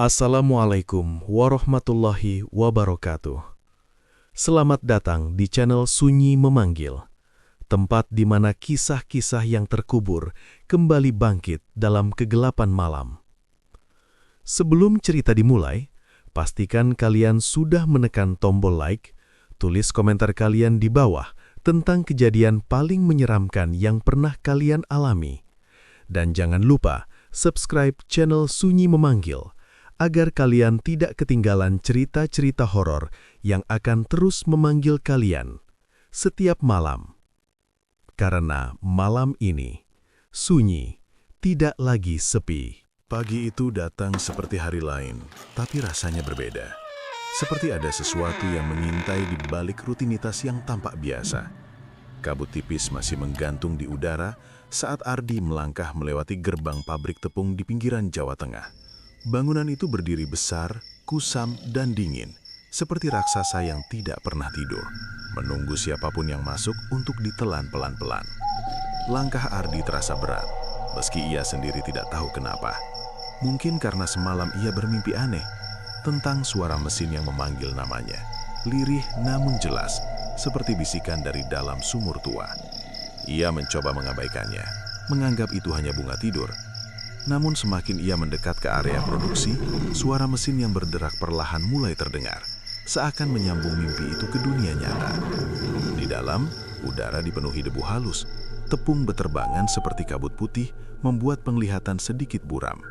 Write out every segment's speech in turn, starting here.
Assalamualaikum warahmatullahi wabarakatuh. Selamat datang di channel Sunyi Memanggil, tempat di mana kisah-kisah yang terkubur kembali bangkit dalam kegelapan malam. Sebelum cerita dimulai, pastikan kalian sudah menekan tombol like, tulis komentar kalian di bawah tentang kejadian paling menyeramkan yang pernah kalian alami. Dan jangan lupa subscribe channel Sunyi Memanggil, agar kalian tidak ketinggalan cerita-cerita horor yang akan terus memanggil kalian setiap malam. Karena malam ini, sunyi tidak lagi sepi. Pagi itu datang seperti hari lain, tapi rasanya berbeda. Seperti ada sesuatu yang mengintai di balik rutinitas yang tampak biasa. Kabut tipis masih menggantung di udara saat Ardi melangkah melewati gerbang pabrik tepung di pinggiran Jawa Tengah. Bangunan itu berdiri besar, kusam, dan dingin, seperti raksasa yang tidak pernah tidur, menunggu siapapun yang masuk untuk ditelan pelan-pelan. Langkah Ardi terasa berat, meski ia sendiri tidak tahu kenapa. Mungkin karena semalam ia bermimpi aneh tentang suara mesin yang memanggil namanya, lirih namun jelas, seperti bisikan dari dalam sumur tua. Ia mencoba mengabaikannya, menganggap itu hanya bunga tidur. Namun semakin ia mendekat ke area produksi, suara mesin yang berderak perlahan mulai terdengar, seakan menyambung mimpi itu ke dunia nyata. Di dalam, udara dipenuhi debu halus, tepung beterbangan seperti kabut putih membuat penglihatan sedikit buram.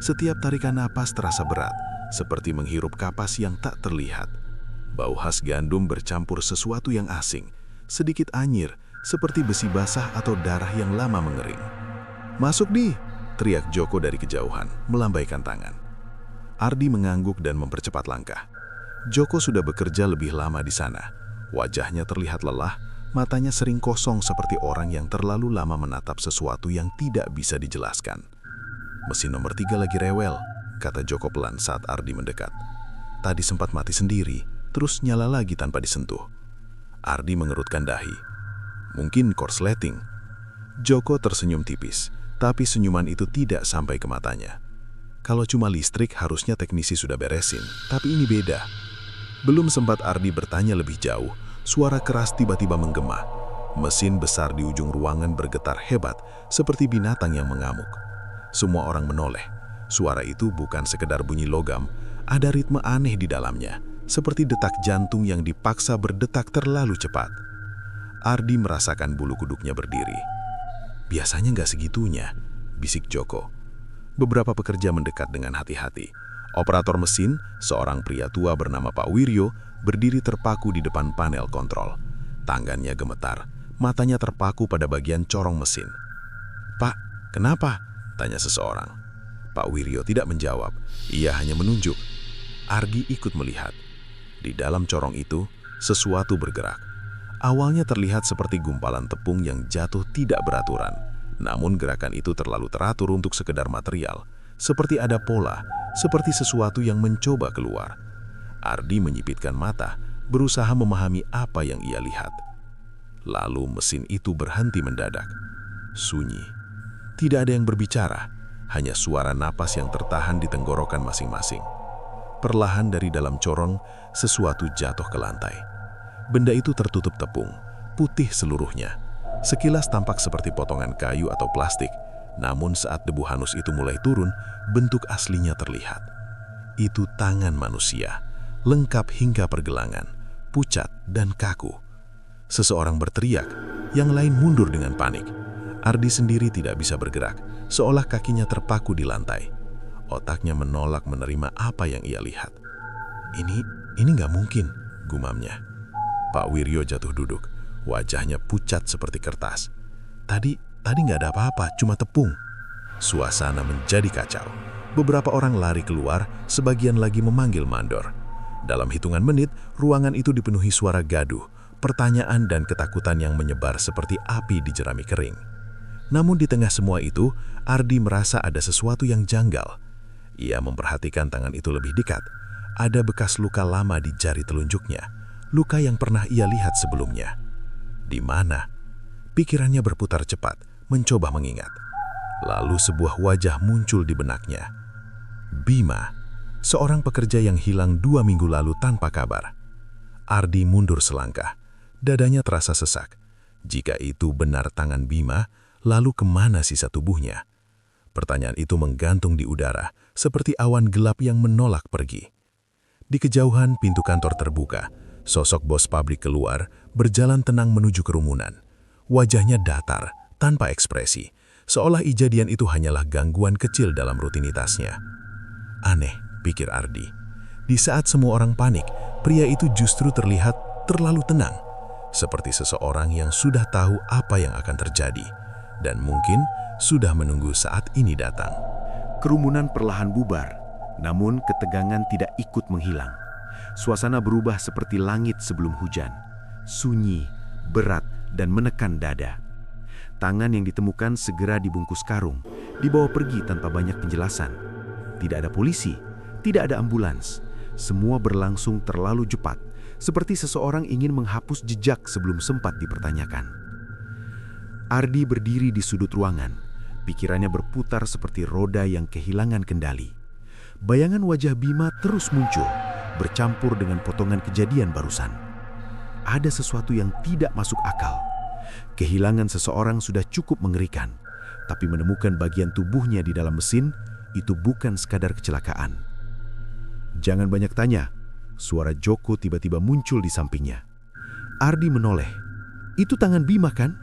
Setiap tarikan napas terasa berat, seperti menghirup kapas yang tak terlihat. Bau khas gandum bercampur sesuatu yang asing, sedikit anyir, seperti besi basah atau darah yang lama mengering. "Masuk, Di!" teriak Joko dari kejauhan, melambaikan tangan. Ardi mengangguk dan mempercepat langkah. Joko sudah bekerja lebih lama di sana. Wajahnya terlihat lelah, matanya sering kosong seperti orang yang terlalu lama menatap sesuatu yang tidak bisa dijelaskan. "Mesin nomor 3 lagi rewel," kata Joko pelan saat Ardi mendekat. "Tadi sempat mati sendiri, terus nyala lagi tanpa disentuh." Ardi mengerutkan dahi. "Mungkin korsleting." Joko tersenyum tipis. Tapi senyuman itu tidak sampai ke matanya. Kalau cuma listrik harusnya teknisi sudah beresin, tapi ini beda. Belum sempat Ardi bertanya lebih jauh, suara keras tiba-tiba menggema. Mesin besar di ujung ruangan bergetar hebat, seperti binatang yang mengamuk. Semua orang menoleh. Suara itu bukan sekedar bunyi logam, ada ritme aneh di dalamnya, seperti detak jantung yang dipaksa berdetak terlalu cepat. Ardi merasakan bulu kuduknya berdiri. "Biasanya nggak segitunya," bisik Joko. Beberapa pekerja mendekat dengan hati-hati. Operator mesin, seorang pria tua bernama Pak Wiryo, berdiri terpaku di depan panel kontrol. Tangannya gemetar, matanya terpaku pada bagian corong mesin. "Pak, kenapa?" tanya seseorang. Pak Wiryo tidak menjawab, ia hanya menunjuk. Ardi ikut melihat. Di dalam corong itu, sesuatu bergerak. Awalnya terlihat seperti gumpalan tepung yang jatuh tidak beraturan. Namun gerakan itu terlalu teratur untuk sekedar material. Seperti ada pola, seperti sesuatu yang mencoba keluar. Ardi menyipitkan mata, berusaha memahami apa yang ia lihat. Lalu mesin itu berhenti mendadak. Sunyi. Tidak ada yang berbicara, hanya suara napas yang tertahan di tenggorokan masing-masing. Perlahan dari dalam corong, sesuatu jatuh ke lantai. Benda itu tertutup tepung, putih seluruhnya. Sekilas tampak seperti potongan kayu atau plastik, namun saat debu hanus itu mulai turun, bentuk aslinya terlihat. Itu tangan manusia, lengkap hingga pergelangan, pucat dan kaku. Seseorang berteriak, yang lain mundur dengan panik. Ardi sendiri tidak bisa bergerak, seolah kakinya terpaku di lantai. Otaknya menolak menerima apa yang ia lihat. Ini nggak mungkin, gumamnya. Pak Wiryo jatuh duduk, wajahnya pucat seperti kertas. Tadi nggak ada apa-apa, cuma tepung. Suasana menjadi kacau. Beberapa orang lari keluar, sebagian lagi memanggil mandor. Dalam hitungan menit, ruangan itu dipenuhi suara gaduh, pertanyaan dan ketakutan yang menyebar seperti api di jerami kering. Namun di tengah semua itu, Ardi merasa ada sesuatu yang janggal. Ia memperhatikan tangan itu lebih dekat. Ada bekas luka lama di jari telunjuknya. Luka yang pernah ia lihat sebelumnya. Di mana? Pikirannya berputar cepat, mencoba mengingat. Lalu sebuah wajah muncul di benaknya. Bima. seorang pekerja yang hilang 2 minggu lalu tanpa kabar. Ardi mundur selangkah, dadanya terasa sesak. Jika itu benar tangan Bima, lalu kemana sisa tubuhnya? Pertanyaan itu menggantung di udara, seperti awan gelap yang menolak pergi. Di kejauhan pintu kantor terbuka, sosok bos pabrik keluar, berjalan tenang menuju kerumunan. Wajahnya datar, tanpa ekspresi, seolah kejadian itu hanyalah gangguan kecil dalam rutinitasnya. Aneh, pikir Ardi. Di saat semua orang panik, pria itu justru terlihat terlalu tenang, seperti seseorang yang sudah tahu apa yang akan terjadi, dan mungkin sudah menunggu saat ini datang. Kerumunan perlahan bubar, namun ketegangan tidak ikut menghilang. Suasana berubah seperti langit sebelum hujan, sunyi, berat, dan menekan dada. Tangan yang ditemukan segera dibungkus karung, dibawa pergi tanpa banyak penjelasan. Tidak ada polisi, tidak ada ambulans. Semua berlangsung terlalu cepat, seperti seseorang ingin menghapus jejak sebelum sempat dipertanyakan. Ardi berdiri di sudut ruangan, pikirannya berputar seperti roda yang kehilangan kendali. Bayangan wajah Bima terus muncul, bercampur dengan potongan kejadian barusan. Ada sesuatu yang tidak masuk akal. Kehilangan seseorang sudah cukup mengerikan, tapi menemukan bagian tubuhnya di dalam mesin itu bukan sekadar kecelakaan. Jangan banyak tanya, suara Joko tiba-tiba muncul di sampingnya. Ardi menoleh. Itu tangan Bima kan?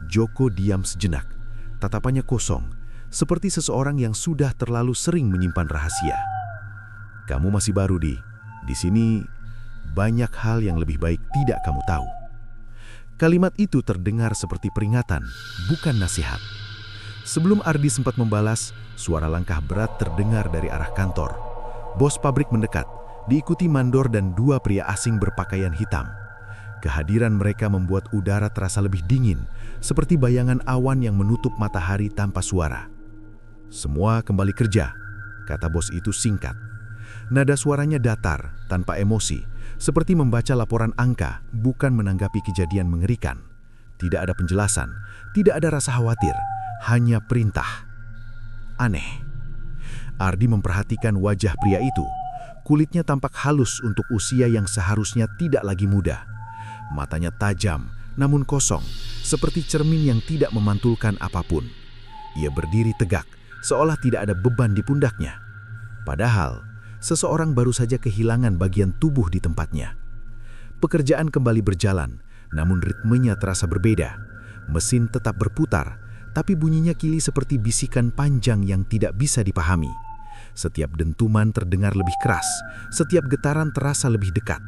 Joko diam sejenak, tatapannya kosong, seperti seseorang yang sudah terlalu sering menyimpan rahasia. Kamu masih baru, di sini banyak hal yang lebih baik tidak kamu tahu. Kalimat itu terdengar seperti peringatan, bukan nasihat. Sebelum Ardi sempat membalas, suara langkah berat terdengar dari arah kantor. Bos pabrik mendekat, diikuti mandor dan 2 pria asing berpakaian hitam. Kehadiran mereka membuat udara terasa lebih dingin, seperti bayangan awan yang menutup matahari tanpa suara. Semua kembali kerja, kata bos itu singkat. Nada suaranya datar, tanpa emosi, seperti membaca laporan angka, bukan menanggapi kejadian mengerikan. Tidak ada penjelasan, tidak ada rasa khawatir, hanya perintah. Aneh. Ardi memperhatikan wajah pria itu. Kulitnya tampak halus untuk usia yang seharusnya tidak lagi muda. Matanya tajam, namun kosong, seperti cermin yang tidak memantulkan apapun. Ia berdiri tegak, seolah tidak ada beban di pundaknya. Padahal, seseorang baru saja kehilangan bagian tubuh di tempatnya. Pekerjaan kembali berjalan, namun ritmenya terasa berbeda. Mesin tetap berputar, tapi bunyinya kini seperti bisikan panjang yang tidak bisa dipahami. Setiap dentuman terdengar lebih keras, setiap getaran terasa lebih dekat.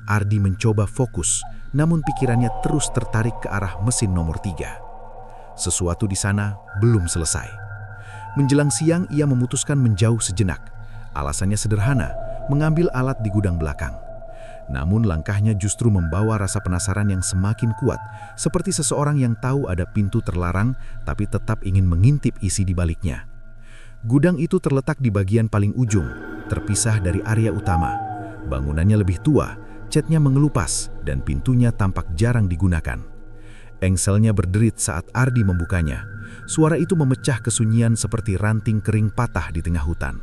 Ardi mencoba fokus, namun pikirannya terus tertarik ke arah mesin nomor 3. Sesuatu di sana belum selesai. Menjelang siang, ia memutuskan menjauh sejenak. Alasannya sederhana, mengambil alat di gudang belakang. Namun langkahnya justru membawa rasa penasaran yang semakin kuat, seperti seseorang yang tahu ada pintu terlarang tapi tetap ingin mengintip isi di baliknya. Gudang itu terletak di bagian paling ujung, terpisah dari area utama. Bangunannya lebih tua, catnya mengelupas, dan pintunya tampak jarang digunakan. Engselnya berderit saat Ardi membukanya. Suara itu memecah kesunyian seperti ranting kering patah di tengah hutan.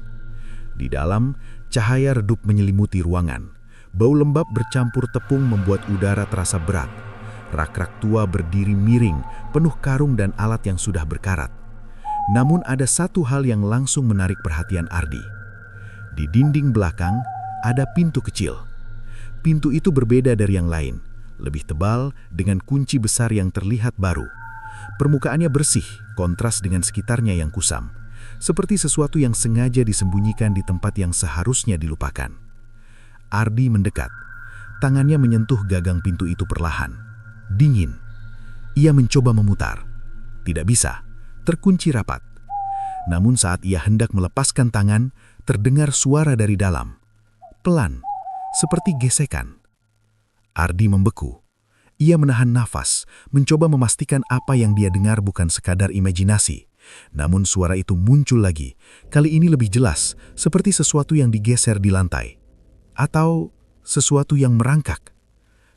Di dalam, cahaya redup menyelimuti ruangan. Bau lembab bercampur tepung membuat udara terasa berat. Rak-rak tua berdiri miring, penuh karung dan alat yang sudah berkarat. Namun ada satu hal yang langsung menarik perhatian Ardi. Di dinding belakang, ada pintu kecil. Pintu itu berbeda dari yang lain, lebih tebal dengan kunci besar yang terlihat baru. Permukaannya bersih, kontras dengan sekitarnya yang kusam. Seperti sesuatu yang sengaja disembunyikan di tempat yang seharusnya dilupakan. Ardi mendekat. Tangannya menyentuh gagang pintu itu perlahan. Dingin. Ia mencoba memutar. Tidak bisa. Terkunci rapat. Namun saat ia hendak melepaskan tangan, terdengar suara dari dalam. Pelan, seperti gesekan. Ardi membeku. Ia menahan nafas, mencoba memastikan apa yang dia dengar bukan sekadar imajinasi. Namun suara itu muncul lagi, kali ini lebih jelas, seperti sesuatu yang digeser di lantai. Atau sesuatu yang merangkak.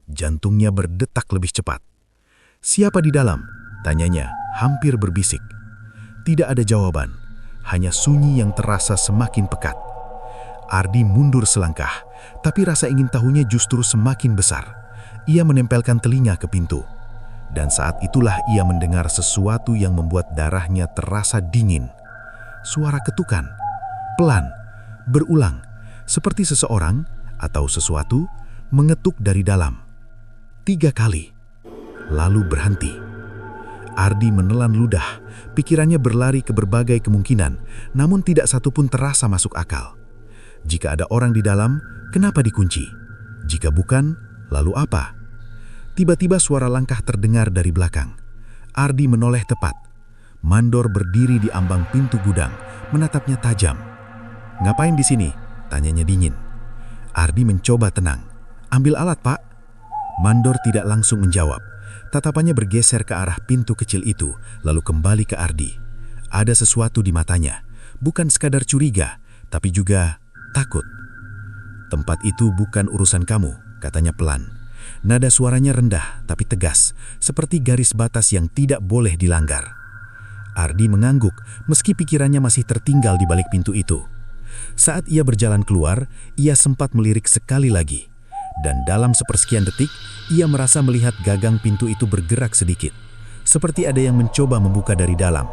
Jantungnya berdetak lebih cepat. "Siapa di dalam?" tanyanya, hampir berbisik. Tidak ada jawaban, hanya sunyi yang terasa semakin pekat. Ardi mundur selangkah, tapi rasa ingin tahunya justru semakin besar. Ia menempelkan telinga ke pintu. Dan saat itulah ia mendengar sesuatu yang membuat darahnya terasa dingin. Suara ketukan, pelan, berulang, seperti seseorang atau sesuatu mengetuk dari dalam. 3 kali, lalu berhenti. Ardi menelan ludah, pikirannya berlari ke berbagai kemungkinan, namun tidak satu pun terasa masuk akal. Jika ada orang di dalam, kenapa dikunci? Jika bukan, lalu apa? Tiba-tiba suara langkah terdengar dari belakang. Ardi menoleh tepat. Mandor berdiri di ambang pintu gudang, menatapnya tajam. "Ngapain di sini?" tanyanya dingin. Ardi mencoba tenang. "Ambil alat, Pak." Mandor tidak langsung menjawab. Tatapannya bergeser ke arah pintu kecil itu, lalu kembali ke Ardi. Ada sesuatu di matanya, bukan sekadar curiga, tapi juga takut. "Tempat itu bukan urusan kamu," katanya pelan. Nada suaranya rendah tapi tegas, seperti garis batas yang tidak boleh dilanggar. Ardi mengangguk meski pikirannya masih tertinggal di balik pintu itu. Saat ia berjalan keluar, ia sempat melirik sekali lagi. Dan dalam sepersekian detik, ia merasa melihat gagang pintu itu bergerak sedikit. Seperti ada yang mencoba membuka dari dalam.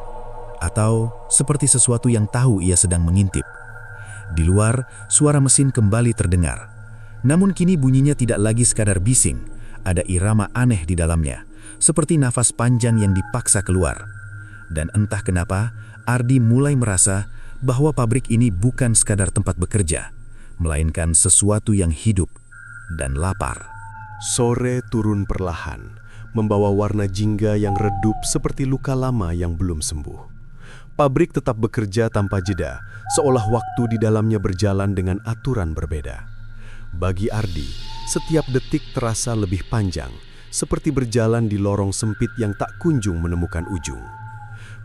Atau seperti sesuatu yang tahu ia sedang mengintip. Di luar, suara mesin kembali terdengar. Namun kini bunyinya tidak lagi sekadar bising. Ada irama aneh di dalamnya, seperti nafas panjang yang dipaksa keluar. Dan entah kenapa, Ardi mulai merasa bahwa pabrik ini bukan sekadar tempat bekerja, melainkan sesuatu yang hidup dan lapar. Sore turun perlahan, membawa warna jingga yang redup seperti luka lama yang belum sembuh. Pabrik tetap bekerja tanpa jeda, seolah waktu di dalamnya berjalan dengan aturan berbeda. Bagi Ardi, setiap detik terasa lebih panjang, seperti berjalan di lorong sempit yang tak kunjung menemukan ujung.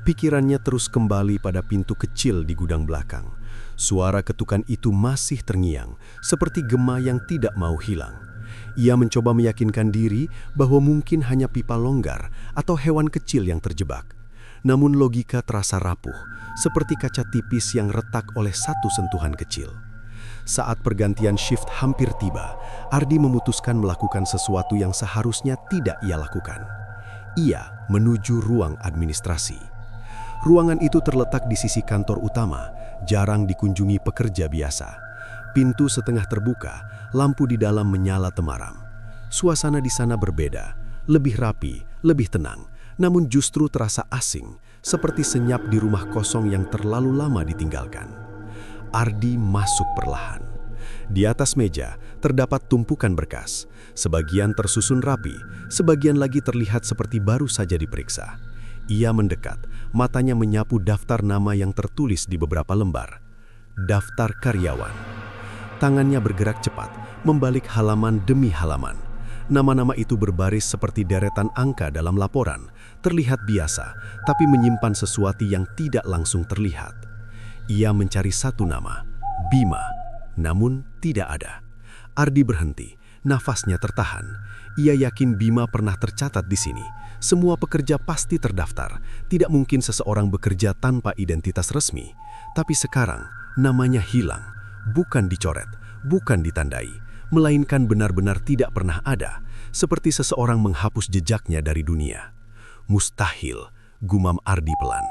Pikirannya terus kembali pada pintu kecil di gudang belakang. Suara ketukan itu masih terngiang, seperti gema yang tidak mau hilang. Ia mencoba meyakinkan diri bahwa mungkin hanya pipa longgar atau hewan kecil yang terjebak. Namun logika terasa rapuh, seperti kaca tipis yang retak oleh satu sentuhan kecil. Saat pergantian shift hampir tiba, Ardi memutuskan melakukan sesuatu yang seharusnya tidak ia lakukan. Ia menuju ruang administrasi. Ruangan itu terletak di sisi kantor utama, jarang dikunjungi pekerja biasa. Pintu setengah terbuka, lampu di dalam menyala temaram. Suasana di sana berbeda, lebih rapi, lebih tenang, namun justru terasa asing, seperti senyap di rumah kosong yang terlalu lama ditinggalkan. Ardi masuk perlahan. Di atas meja terdapat tumpukan berkas, sebagian tersusun rapi, sebagian lagi terlihat seperti baru saja diperiksa. Ia mendekat, matanya menyapu daftar nama yang tertulis di beberapa lembar. Daftar karyawan. Tangannya bergerak cepat, membalik halaman demi halaman. Nama-nama itu berbaris seperti deretan angka dalam laporan, terlihat biasa, tapi menyimpan sesuatu yang tidak langsung terlihat. Ia mencari satu nama, Bima, namun tidak ada. Ardi berhenti, nafasnya tertahan. Ia yakin Bima pernah tercatat di sini. Semua pekerja pasti terdaftar. Tidak mungkin seseorang bekerja tanpa identitas resmi. Tapi sekarang, namanya hilang. Bukan dicoret, bukan ditandai, melainkan benar-benar tidak pernah ada, seperti seseorang menghapus jejaknya dari dunia. Mustahil, gumam Ardi pelan.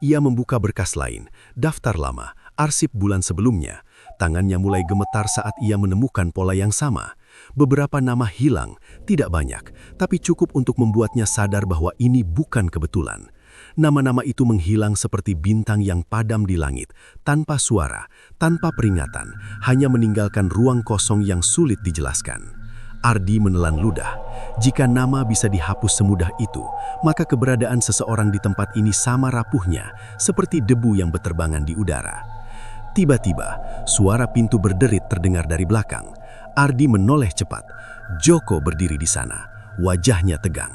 Ia membuka berkas lain, daftar lama, arsip bulan sebelumnya. Tangannya mulai gemetar saat ia menemukan pola yang sama. Beberapa nama hilang, tidak banyak, tapi cukup untuk membuatnya sadar bahwa ini bukan kebetulan. Nama-nama itu menghilang seperti bintang yang padam di langit, tanpa suara, tanpa peringatan, hanya meninggalkan ruang kosong yang sulit dijelaskan. Ardi menelan ludah. Jika nama bisa dihapus semudah itu, maka keberadaan seseorang di tempat ini sama rapuhnya, seperti debu yang berterbangan di udara. Tiba-tiba, suara pintu berderit terdengar dari belakang. Ardi menoleh cepat. Joko berdiri di sana, wajahnya tegang.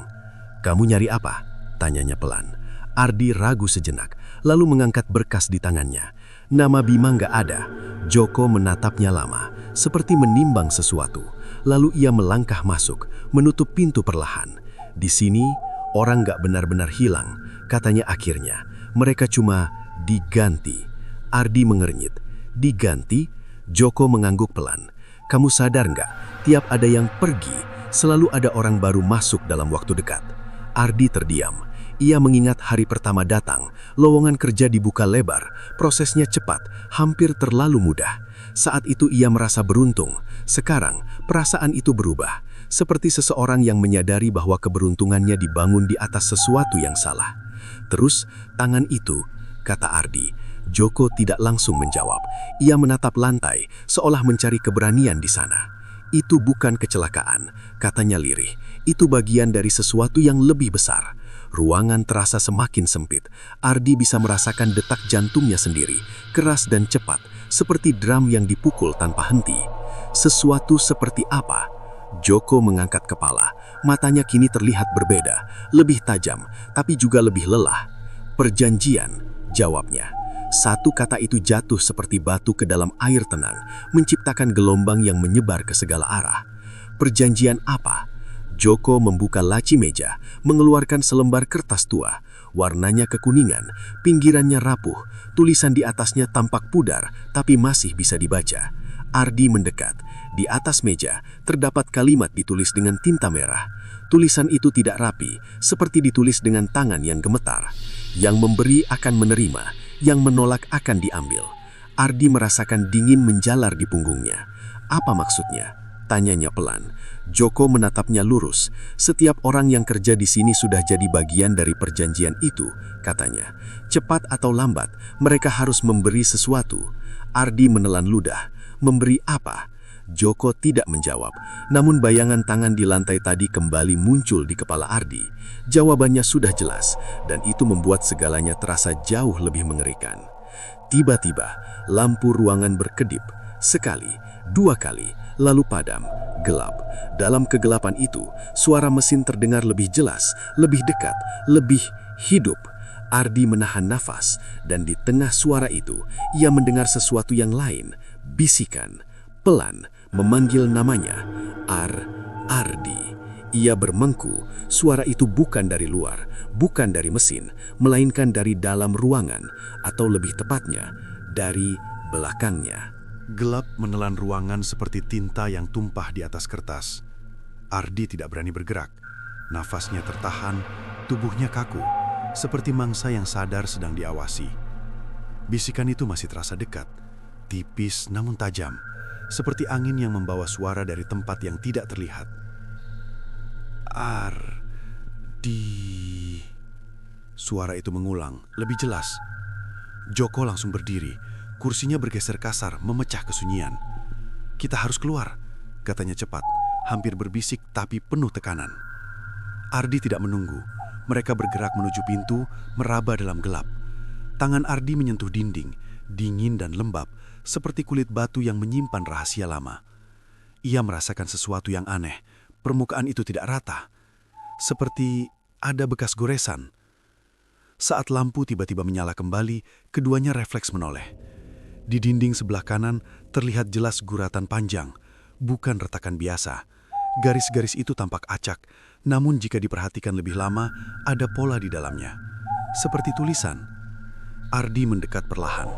"Kamu nyari apa?" tanyanya pelan. Ardi ragu sejenak, lalu mengangkat berkas di tangannya. Nama Bima nggak ada. Joko menatapnya lama, seperti menimbang sesuatu. Lalu ia melangkah masuk, menutup pintu perlahan. Di sini, orang nggak benar-benar hilang, katanya akhirnya. Mereka cuma diganti. Ardi mengernyit. Diganti? Joko mengangguk pelan. Kamu sadar nggak? Tiap ada yang pergi, selalu ada orang baru masuk dalam waktu dekat. Ardi terdiam. Ia mengingat hari pertama datang, lowongan kerja dibuka lebar, prosesnya cepat, hampir terlalu mudah. Saat itu ia merasa beruntung. Sekarang, perasaan itu berubah. Seperti seseorang yang menyadari bahwa keberuntungannya dibangun di atas sesuatu yang salah. Terus, tangan itu, kata Ardi. Joko tidak langsung menjawab. Ia menatap lantai, seolah mencari keberanian di sana. Itu bukan kecelakaan, katanya lirih. Itu bagian dari sesuatu yang lebih besar. Ruangan terasa semakin sempit. Ardi bisa merasakan detak jantungnya sendiri, keras dan cepat, seperti drum yang dipukul tanpa henti. Sesuatu seperti apa? Joko mengangkat kepala. Matanya kini terlihat berbeda, lebih tajam, tapi juga lebih lelah. Perjanjian, jawabnya. Satu kata itu jatuh seperti batu ke dalam air tenang, menciptakan gelombang yang menyebar ke segala arah. Perjanjian apa? Joko membuka laci meja, mengeluarkan selembar kertas tua. Warnanya kekuningan, pinggirannya rapuh, tulisan di atasnya tampak pudar, tapi masih bisa dibaca. Ardi mendekat. Di atas meja, terdapat kalimat ditulis dengan tinta merah. Tulisan itu tidak rapi, seperti ditulis dengan tangan yang gemetar. Yang memberi akan menerima, yang menolak akan diambil. Ardi merasakan dingin menjalar di punggungnya. Apa maksudnya? Tanyanya pelan. Joko menatapnya lurus. Setiap orang yang kerja di sini sudah jadi bagian dari perjanjian itu, katanya. Cepat atau lambat, mereka harus memberi sesuatu. Ardi menelan ludah. Memberi apa? Joko tidak menjawab, namun bayangan tangan di lantai tadi kembali muncul di kepala Ardi. Jawabannya sudah jelas, dan itu membuat segalanya terasa jauh lebih mengerikan. Tiba-tiba, lampu ruangan berkedip. Sekali, dua kali, lalu padam, gelap. Dalam kegelapan itu, suara mesin terdengar lebih jelas, lebih dekat, lebih hidup. Ardi menahan nafas, dan di tengah suara itu, ia mendengar sesuatu yang lain, bisikan, pelan, memanggil namanya, Ardi. Ia bermengku, suara itu bukan dari luar, bukan dari mesin, melainkan dari dalam ruangan, atau lebih tepatnya, dari belakangnya. Gelap menelan ruangan seperti tinta yang tumpah di atas kertas. Ardi tidak berani bergerak. Nafasnya tertahan, tubuhnya kaku, seperti mangsa yang sadar sedang diawasi. Bisikan itu masih terasa dekat, tipis namun tajam, seperti angin yang membawa suara dari tempat yang tidak terlihat. Ardi. Suara itu mengulang, lebih jelas. Joko langsung berdiri, kursinya bergeser kasar, memecah kesunyian. Kita harus keluar, katanya cepat, hampir berbisik tapi penuh tekanan. Ardi tidak menunggu. Mereka bergerak menuju pintu, meraba dalam gelap. Tangan Ardi menyentuh dinding, dingin dan lembab, seperti kulit batu yang menyimpan rahasia lama. Ia merasakan sesuatu yang aneh. Permukaan itu tidak rata, seperti ada bekas goresan. Saat lampu tiba-tiba menyala kembali, keduanya refleks menoleh. Di dinding sebelah kanan terlihat jelas guratan panjang, bukan retakan biasa. Garis-garis itu tampak acak, namun jika diperhatikan lebih lama, ada pola di dalamnya. Seperti tulisan. Ardi mendekat perlahan.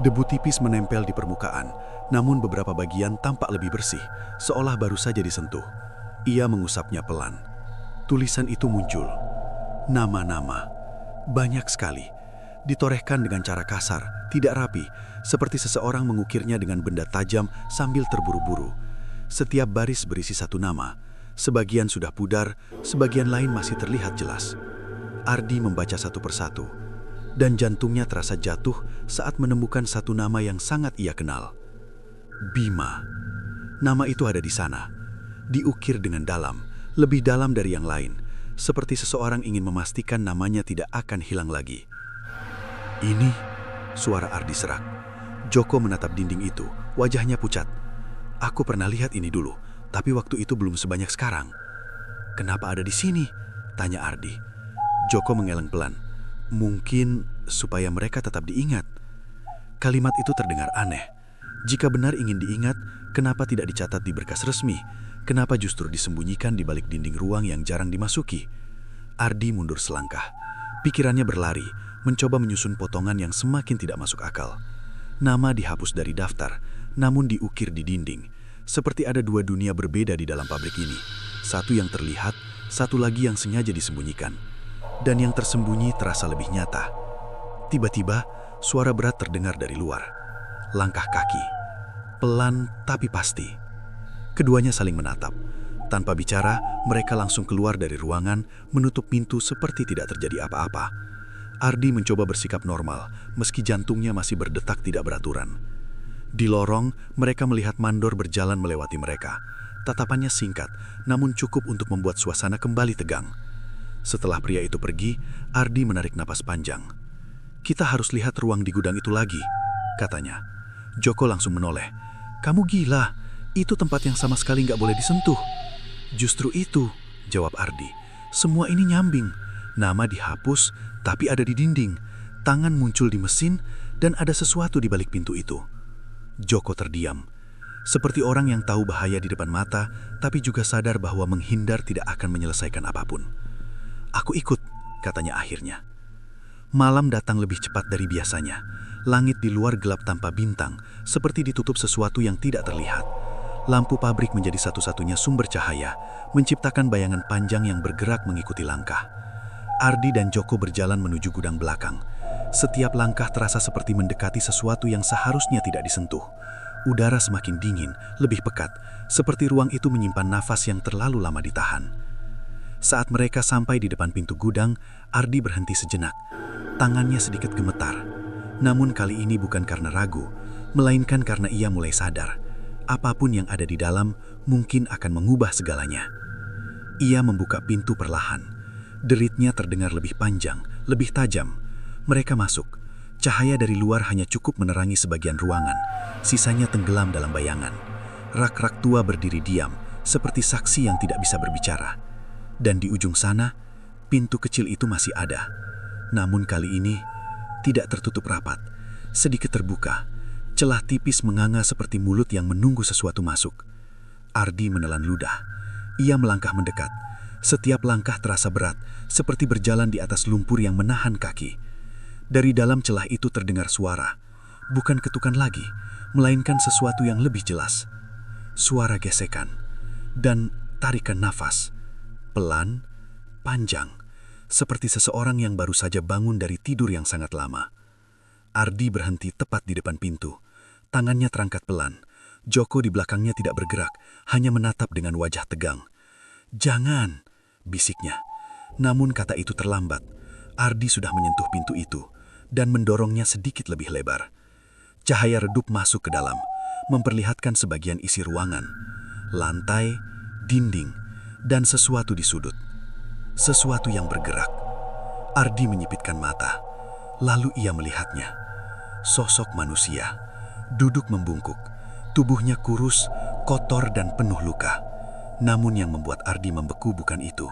Debu tipis menempel di permukaan, namun beberapa bagian tampak lebih bersih, seolah baru saja disentuh. Ia mengusapnya pelan. Tulisan itu muncul. Nama-nama. Banyak sekali. Ditorehkan dengan cara kasar, tidak rapi, seperti seseorang mengukirnya dengan benda tajam sambil terburu-buru. Setiap baris berisi satu nama. Sebagian sudah pudar, sebagian lain masih terlihat jelas. Ardi membaca satu persatu, dan jantungnya terasa jatuh saat menemukan satu nama yang sangat ia kenal. Bima. Nama itu ada di sana. Diukir dengan dalam, lebih dalam dari yang lain, seperti seseorang ingin memastikan namanya tidak akan hilang lagi. Ini, suara Ardi serak. Joko menatap dinding itu, wajahnya pucat. Aku pernah lihat ini dulu, tapi waktu itu belum sebanyak sekarang. Kenapa ada di sini? Tanya Ardi. Joko mengeleng pelan. Mungkin supaya mereka tetap diingat. Kalimat itu terdengar aneh. Jika benar ingin diingat, kenapa tidak dicatat di berkas resmi? Kenapa justru disembunyikan di balik dinding ruang yang jarang dimasuki? Ardi mundur selangkah. Pikirannya berlari, mencoba menyusun potongan yang semakin tidak masuk akal. Nama dihapus dari daftar, namun diukir di dinding. Seperti ada dua dunia berbeda di dalam pabrik ini. Satu yang terlihat, satu lagi yang sengaja disembunyikan. Dan yang tersembunyi terasa lebih nyata. Tiba-tiba, suara berat terdengar dari luar. Langkah kaki. Pelan tapi pasti. Keduanya saling menatap. Tanpa bicara, mereka langsung keluar dari ruangan, menutup pintu seperti tidak terjadi apa-apa. Ardi mencoba bersikap normal, meski jantungnya masih berdetak tidak beraturan. Di lorong, mereka melihat Mandor berjalan melewati mereka. Tatapannya singkat, namun cukup untuk membuat suasana kembali tegang. Setelah pria itu pergi, Ardi menarik napas panjang. "Kita harus lihat ruang di gudang itu lagi," katanya. Joko langsung menoleh. "Kamu gila, itu tempat yang sama sekali nggak boleh disentuh." "Justru itu," jawab Ardi. "Semua ini nyambing. Nama dihapus, tapi ada di dinding. Tangan muncul di mesin, dan ada sesuatu di balik pintu itu." Joko terdiam. Seperti orang yang tahu bahaya di depan mata, tapi juga sadar bahwa menghindar tidak akan menyelesaikan apapun. "Aku ikut," katanya akhirnya. Malam datang lebih cepat dari biasanya. Langit di luar gelap tanpa bintang, seperti ditutup sesuatu yang tidak terlihat. Lampu pabrik menjadi satu-satunya sumber cahaya, menciptakan bayangan panjang yang bergerak mengikuti langkah. Ardi dan Joko berjalan menuju gudang belakang. Setiap langkah terasa seperti mendekati sesuatu yang seharusnya tidak disentuh. Udara semakin dingin, lebih pekat, seperti ruang itu menyimpan nafas yang terlalu lama ditahan. Saat mereka sampai di depan pintu gudang, Ardi berhenti sejenak. Tangannya sedikit gemetar. Namun kali ini bukan karena ragu, melainkan karena ia mulai sadar. Apapun yang ada di dalam mungkin akan mengubah segalanya. Ia membuka pintu perlahan. Deritnya terdengar lebih panjang, lebih tajam. Mereka masuk. Cahaya dari luar hanya cukup menerangi sebagian ruangan. Sisanya tenggelam dalam bayangan. Rak-rak tua berdiri diam, seperti saksi yang tidak bisa berbicara. Dan di ujung sana, pintu kecil itu masih ada. Namun kali ini, tidak tertutup rapat. Sedikit terbuka. Celah tipis menganga seperti mulut yang menunggu sesuatu masuk. Ardi menelan ludah. Ia melangkah mendekat. Setiap langkah terasa berat, seperti berjalan di atas lumpur yang menahan kaki. Dari dalam celah itu terdengar suara. Bukan ketukan lagi, melainkan sesuatu yang lebih jelas. Suara gesekan dan tarikan nafas. Pelan, panjang, seperti seseorang yang baru saja bangun dari tidur yang sangat lama. Ardi berhenti tepat di depan pintu. Tangannya terangkat pelan. Joko di belakangnya tidak bergerak, hanya menatap dengan wajah tegang. "Jangan," bisiknya. Namun kata itu terlambat. Ardi sudah menyentuh pintu itu dan mendorongnya sedikit lebih lebar. Cahaya redup masuk ke dalam, memperlihatkan sebagian isi ruangan, lantai, dinding, dan sesuatu di sudut. Sesuatu yang bergerak. Ardi menyipitkan mata, lalu ia melihatnya. Sosok manusia, duduk membungkuk, tubuhnya kurus, kotor dan penuh luka. Namun yang membuat Ardi membeku bukan itu,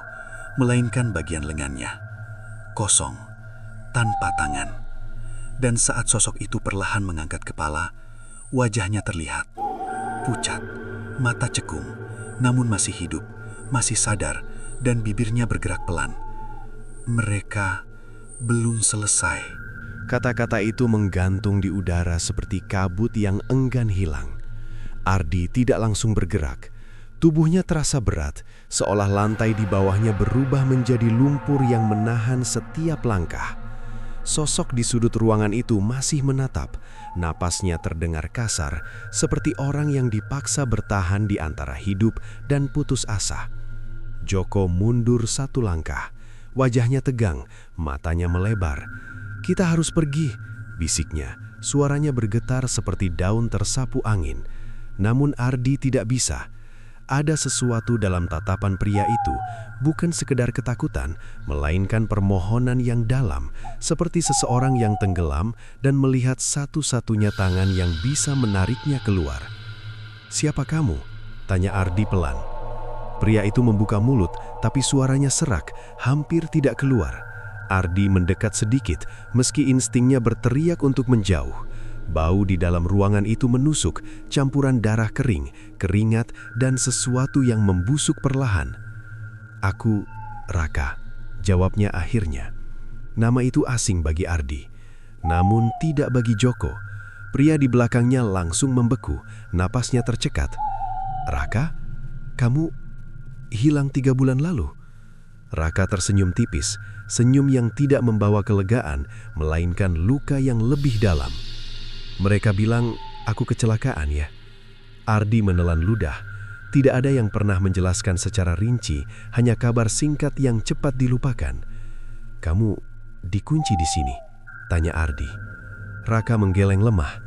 melainkan bagian lengannya. Kosong, tanpa tangan. Dan saat sosok itu perlahan mengangkat kepala, wajahnya terlihat pucat, mata cekung, namun masih hidup, masih sadar, dan bibirnya bergerak pelan. "Mereka belum selesai." Kata-kata itu menggantung di udara seperti kabut yang enggan hilang. Ardi tidak langsung bergerak. Tubuhnya terasa berat, seolah lantai di bawahnya berubah menjadi lumpur yang menahan setiap langkah. Sosok di sudut ruangan itu masih menatap. Napasnya terdengar kasar, seperti orang yang dipaksa bertahan di antara hidup dan putus asa. Joko mundur satu langkah. Wajahnya tegang, matanya melebar. "Kita harus pergi," bisiknya. Suaranya bergetar seperti daun tersapu angin. Namun Ardi tidak bisa. Ada sesuatu dalam tatapan pria itu, bukan sekedar ketakutan, melainkan permohonan yang dalam, seperti seseorang yang tenggelam dan melihat satu-satunya tangan yang bisa menariknya keluar. "Siapa kamu?" tanya Ardi pelan. Pria itu membuka mulut, tapi suaranya serak, hampir tidak keluar. Ardi mendekat sedikit, meski instingnya berteriak untuk menjauh. Bau di dalam ruangan itu menusuk, campuran darah kering, keringat, dan sesuatu yang membusuk perlahan. "Aku, Raka," jawabnya akhirnya. Nama itu asing bagi Ardi, namun tidak bagi Joko. Pria di belakangnya langsung membeku, napasnya tercekat. "Raka, kamu hilang 3 bulan lalu." Raka tersenyum tipis, senyum yang tidak membawa kelegaan, melainkan luka yang lebih dalam. "Mereka bilang aku kecelakaan ya." Ardi menelan ludah. Tidak ada yang pernah menjelaskan secara rinci, hanya kabar singkat yang cepat dilupakan. "Kamu dikunci di sini?" tanya Ardi. Raka menggeleng lemah.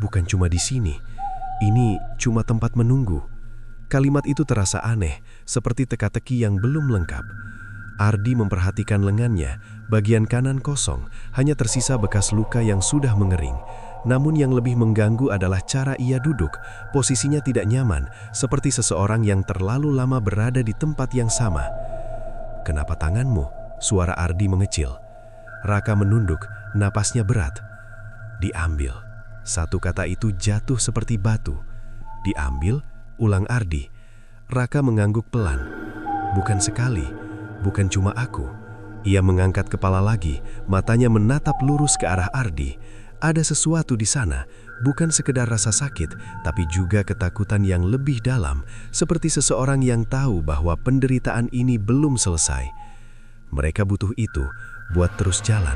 "Bukan cuma di sini, ini cuma tempat menunggu." Kalimat itu terasa aneh, seperti teka-teki yang belum lengkap. Ardi memperhatikan lengannya, bagian kanan kosong, hanya tersisa bekas luka yang sudah mengering. Namun yang lebih mengganggu adalah cara ia duduk. Posisinya tidak nyaman, seperti seseorang yang terlalu lama berada di tempat yang sama. "Kenapa tanganmu?" suara Ardi mengecil. Raka menunduk, napasnya berat. "Diambil." Satu kata itu jatuh seperti batu. "Diambil?" ulang Ardi. Raka mengangguk pelan. "Bukan sekali, bukan cuma aku." Ia mengangkat kepala lagi, matanya menatap lurus ke arah Ardi. Ada sesuatu di sana, bukan sekedar rasa sakit, tapi juga ketakutan yang lebih dalam, seperti seseorang yang tahu bahwa penderitaan ini belum selesai. "Mereka butuh itu buat terus jalan."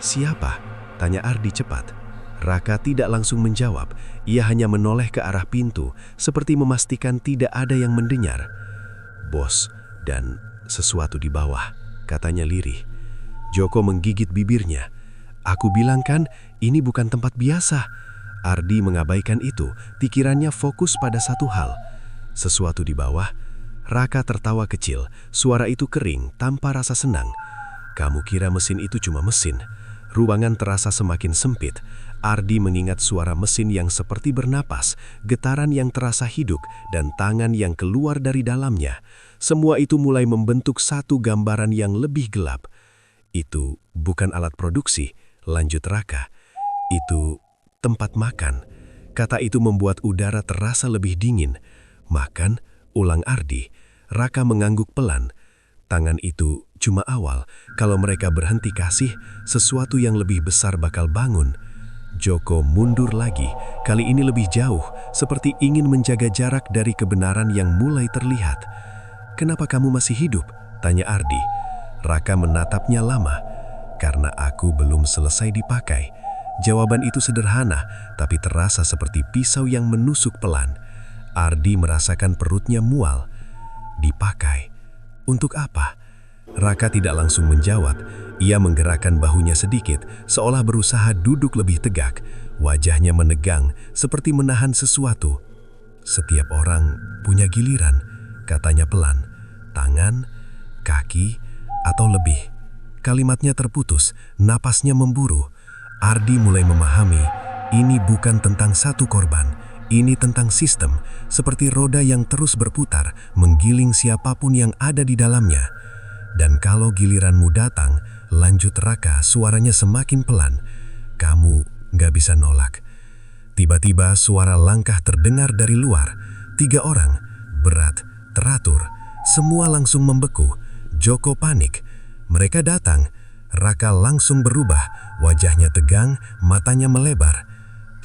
"Siapa?" tanya Ardi cepat. Raka tidak langsung menjawab, ia hanya menoleh ke arah pintu, seperti memastikan tidak ada yang mendengar. "Bos dan sesuatu di bawah," katanya lirih. Joko menggigit bibirnya. "Aku bilang kan, ini bukan tempat biasa." Ardi mengabaikan itu, pikirannya fokus pada satu hal. "Sesuatu di bawah?" Raka tertawa kecil, suara itu kering tanpa rasa senang. "Kamu kira mesin itu cuma mesin?" Ruangan terasa semakin sempit. Ardi mengingat suara mesin yang seperti bernapas, getaran yang terasa hidup, dan tangan yang keluar dari dalamnya. Semua itu mulai membentuk satu gambaran yang lebih gelap. "Itu bukan alat produksi," lanjut Raka. "Itu tempat makan." Kata itu membuat udara terasa lebih dingin. "Makan?" ulang Ardi. Raka mengangguk pelan. "Tangan itu cuma awal. Kalau mereka berhenti kasih, sesuatu yang lebih besar bakal bangun." Joko mundur lagi, kali ini lebih jauh, seperti ingin menjaga jarak dari kebenaran yang mulai terlihat. "Kenapa kamu masih hidup?" tanya Ardi. Raka menatapnya lama. "Karena aku belum selesai dipakai." Jawaban itu sederhana, tapi terasa seperti pisau yang menusuk pelan. Ardi merasakan perutnya mual. "Dipakai? Untuk apa?" Raka tidak langsung menjawab. Ia menggerakkan bahunya sedikit, seolah berusaha duduk lebih tegak. Wajahnya menegang, seperti menahan sesuatu. "Setiap orang punya giliran," katanya pelan. "Tangan, kaki, atau lebih." Kalimatnya terputus, napasnya memburu. Ardi mulai memahami, ini bukan tentang satu korban. Ini tentang sistem, seperti roda yang terus berputar, menggiling siapapun yang ada di dalamnya. "Dan kalau giliranmu datang," lanjut Raka, suaranya semakin pelan, "kamu gak bisa nolak." Tiba-tiba suara langkah terdengar dari luar. 3 orang, berat, teratur, semua langsung membeku. Joko panik. Mereka datang. Raka langsung berubah, wajahnya tegang, matanya melebar.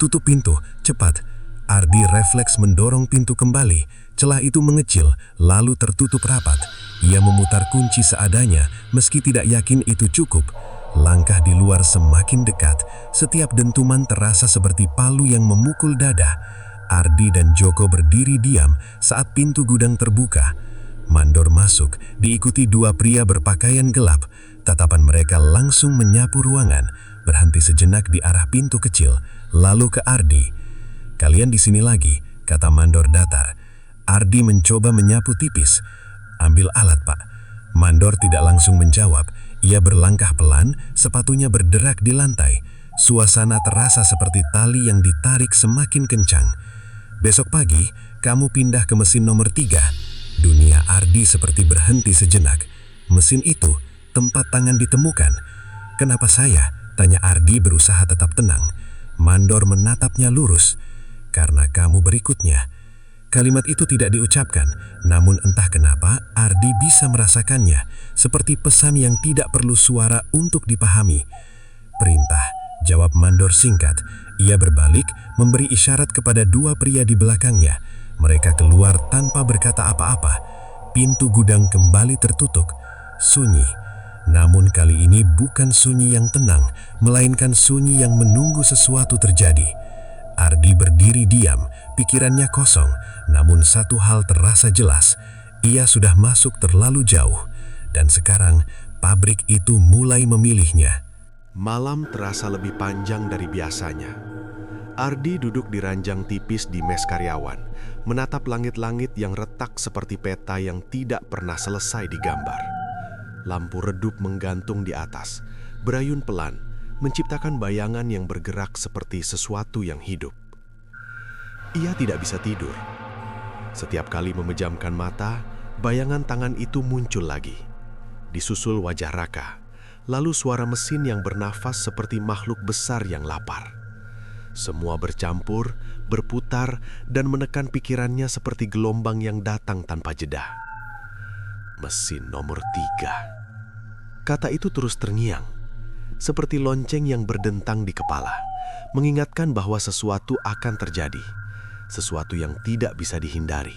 "Tutup pintu, cepat." Ardi refleks mendorong pintu kembali. Celah itu mengecil, lalu tertutup rapat. Ia memutar kunci seadanya, meski tidak yakin itu cukup. Langkah di luar semakin dekat, setiap dentuman terasa seperti palu yang memukul dada. Ardi dan Joko berdiri diam saat pintu gudang terbuka. Mandor masuk, diikuti 2 pria berpakaian gelap. Tatapan mereka langsung menyapu ruangan, berhenti sejenak di arah pintu kecil, lalu ke Ardi. "Kalian di sini lagi," kata Mandor datar. Ardi mencoba menyapu tipis. "Ambil alat, Pak." Mandor tidak langsung menjawab. Ia berlangkah pelan, sepatunya berderak di lantai. Suasana terasa seperti tali yang ditarik semakin kencang. "Besok pagi, kamu pindah ke mesin nomor 3. Dunia Ardi seperti berhenti sejenak. "Mesin itu, tempat tangan ditemukan." "Kenapa saya?" tanya Ardi berusaha tetap tenang. Mandor menatapnya lurus. "Karena kamu berikutnya." Kalimat itu tidak diucapkan, namun entah kenapa Ardi bisa merasakannya, seperti pesan yang tidak perlu suara untuk dipahami. Perintah Jawab mandor singkat. Ia berbalik, memberi isyarat kepada dua pria di belakangnya. Mereka keluar tanpa berkata apa-apa. Pintu gudang kembali tertutup. Sunyi. Namun kali ini bukan sunyi yang tenang, melainkan sunyi yang menunggu sesuatu terjadi. Ardi berdiri diam, pikirannya kosong. Namun satu hal terasa jelas. Ia sudah masuk terlalu jauh. Dan sekarang pabrik itu mulai memilihnya. Malam terasa lebih panjang dari biasanya. Ardi duduk di ranjang tipis di mes karyawan, menatap langit-langit yang retak seperti peta yang tidak pernah selesai digambar. Lampu redup menggantung di atas, berayun pelan, menciptakan bayangan yang bergerak seperti sesuatu yang hidup. Ia tidak bisa tidur. Setiap kali memejamkan mata, bayangan tangan itu muncul lagi. Disusul wajah Raka, lalu suara mesin yang bernafas seperti makhluk besar yang lapar. Semua bercampur, berputar, dan menekan pikirannya seperti gelombang yang datang tanpa jeda. Mesin nomor 3. Kata itu terus terngiang, seperti lonceng yang berdentang di kepala, mengingatkan bahwa sesuatu akan terjadi, sesuatu yang tidak bisa dihindari.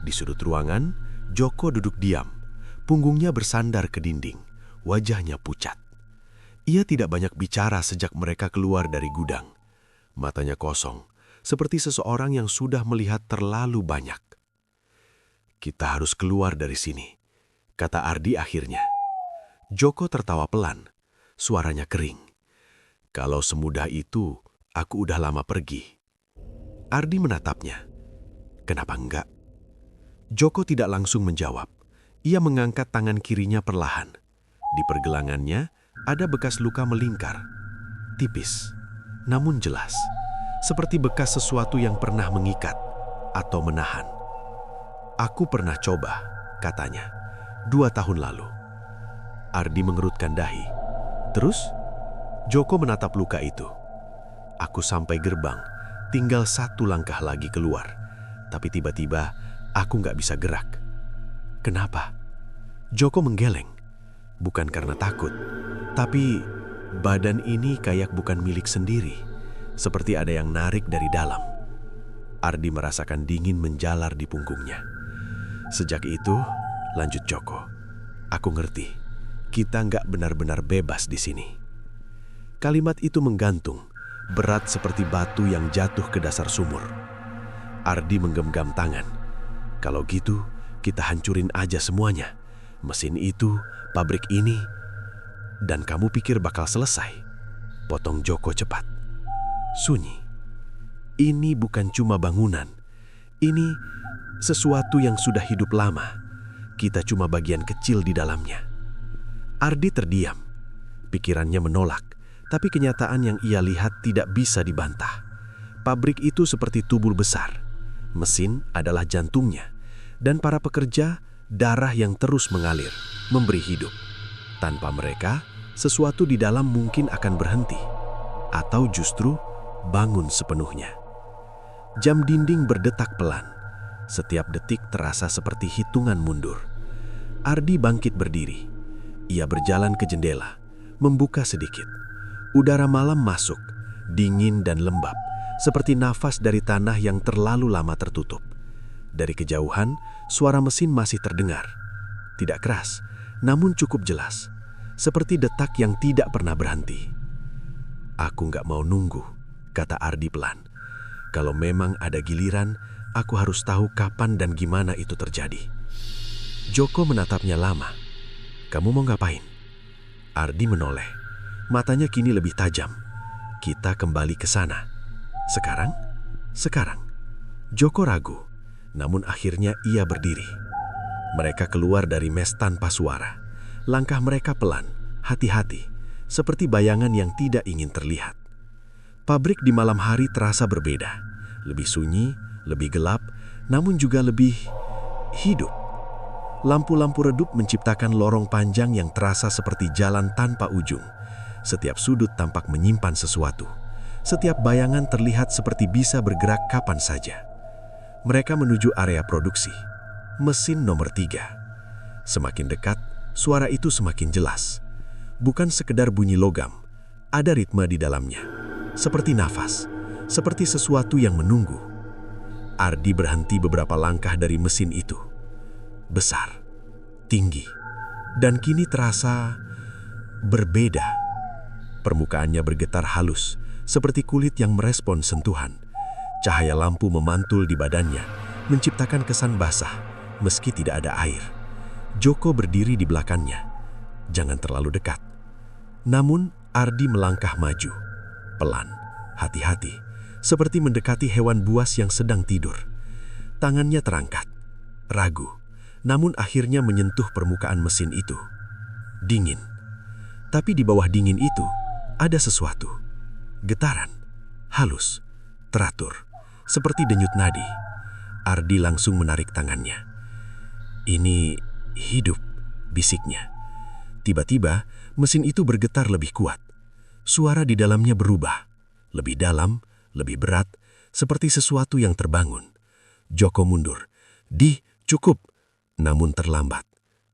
Di sudut ruangan, Joko duduk diam, punggungnya bersandar ke dinding, wajahnya pucat. Ia tidak banyak bicara sejak mereka keluar dari gudang. Matanya kosong, seperti seseorang yang sudah melihat terlalu banyak. "Kita harus keluar dari sini," kata Ardi akhirnya. Joko tertawa pelan, suaranya kering. "Kalau semudah itu, aku udah lama pergi." Ardi menatapnya. "Kenapa enggak?" Joko tidak langsung menjawab. Ia mengangkat tangan kirinya perlahan. Di pergelangannya ada bekas luka melingkar, tipis, namun jelas, seperti bekas sesuatu yang pernah mengikat atau menahan. "Aku pernah coba," katanya, 2 tahun lalu. Ardi mengerutkan dahi. "Terus?" Joko menatap luka itu. "Aku sampai gerbang, tinggal 1 langkah lagi keluar. Tapi tiba-tiba aku nggak bisa gerak." "Kenapa?" Joko menggeleng. "Bukan karena takut, tapi badan ini kayak bukan milik sendiri, seperti ada yang narik dari dalam." Ardi merasakan dingin menjalar di punggungnya. "Sejak itu," lanjut Joko, "aku ngerti, kita nggak benar-benar bebas di sini." Kalimat itu menggantung, berat seperti batu yang jatuh ke dasar sumur. Ardi menggenggam tangan. "Kalau gitu, kita hancurin aja semuanya. Mesin itu, pabrik ini, dan kamu pikir bakal selesai?" Potong Joko cepat. Sunyi. Ini bukan cuma bangunan. Ini sesuatu yang sudah hidup lama. Kita cuma bagian kecil di dalamnya. Ardi terdiam. Pikirannya menolak, tapi kenyataan yang ia lihat tidak bisa dibantah. Pabrik itu seperti tubuh besar. Mesin adalah jantungnya, dan para pekerja darah yang terus mengalir, memberi hidup. Tanpa mereka, sesuatu di dalam mungkin akan berhenti, atau justru bangun sepenuhnya. Jam dinding berdetak pelan. Setiap detik terasa seperti hitungan mundur. Ardi bangkit berdiri. Ia berjalan ke jendela, membuka sedikit. Udara malam masuk, dingin dan lembab, seperti nafas dari tanah yang terlalu lama tertutup. Dari kejauhan, suara mesin masih terdengar. Tidak keras, namun cukup jelas. Seperti detak yang tidak pernah berhenti. "Aku nggak mau nunggu," kata Ardi pelan. "Kalau memang ada giliran, aku harus tahu kapan dan gimana itu terjadi." Joko menatapnya lama. "Kamu mau ngapain?" Ardi menoleh. Matanya kini lebih tajam. "Kita kembali ke sana." "Sekarang?" "Sekarang." Joko ragu. Namun akhirnya ia berdiri. Mereka keluar dari mes tanpa suara. Langkah mereka pelan, hati-hati, seperti bayangan yang tidak ingin terlihat. Pabrik di malam hari terasa berbeda. Lebih sunyi, lebih gelap, namun juga lebih hidup. Lampu-lampu redup menciptakan lorong panjang yang terasa seperti jalan tanpa ujung. Setiap sudut tampak menyimpan sesuatu. Setiap bayangan terlihat seperti bisa bergerak kapan saja. Mereka menuju area produksi. Mesin nomor 3. Semakin dekat, suara itu semakin jelas. Bukan sekedar bunyi logam. Ada ritme di dalamnya, seperti nafas, seperti sesuatu yang menunggu. Ardi berhenti beberapa langkah dari mesin itu. Besar, tinggi, dan kini terasa berbeda. Permukaannya bergetar halus, seperti kulit yang merespon sentuhan. Cahaya lampu memantul di badannya, menciptakan kesan basah, meski tidak ada air. Joko berdiri di belakangnya. Jangan terlalu dekat. Namun, Ardi melangkah maju. Pelan, hati-hati, seperti mendekati hewan buas yang sedang tidur. Tangannya terangkat, ragu, namun akhirnya menyentuh permukaan mesin itu. Dingin. Tapi di bawah dingin itu, ada sesuatu. Getaran, halus, teratur, seperti denyut nadi. Ardi langsung menarik tangannya. Ini hidup, bisiknya. Tiba-tiba, mesin itu bergetar lebih kuat. Suara di dalamnya berubah. Lebih dalam, lebih berat, seperti sesuatu yang terbangun. Joko mundur. Cukup. Namun terlambat.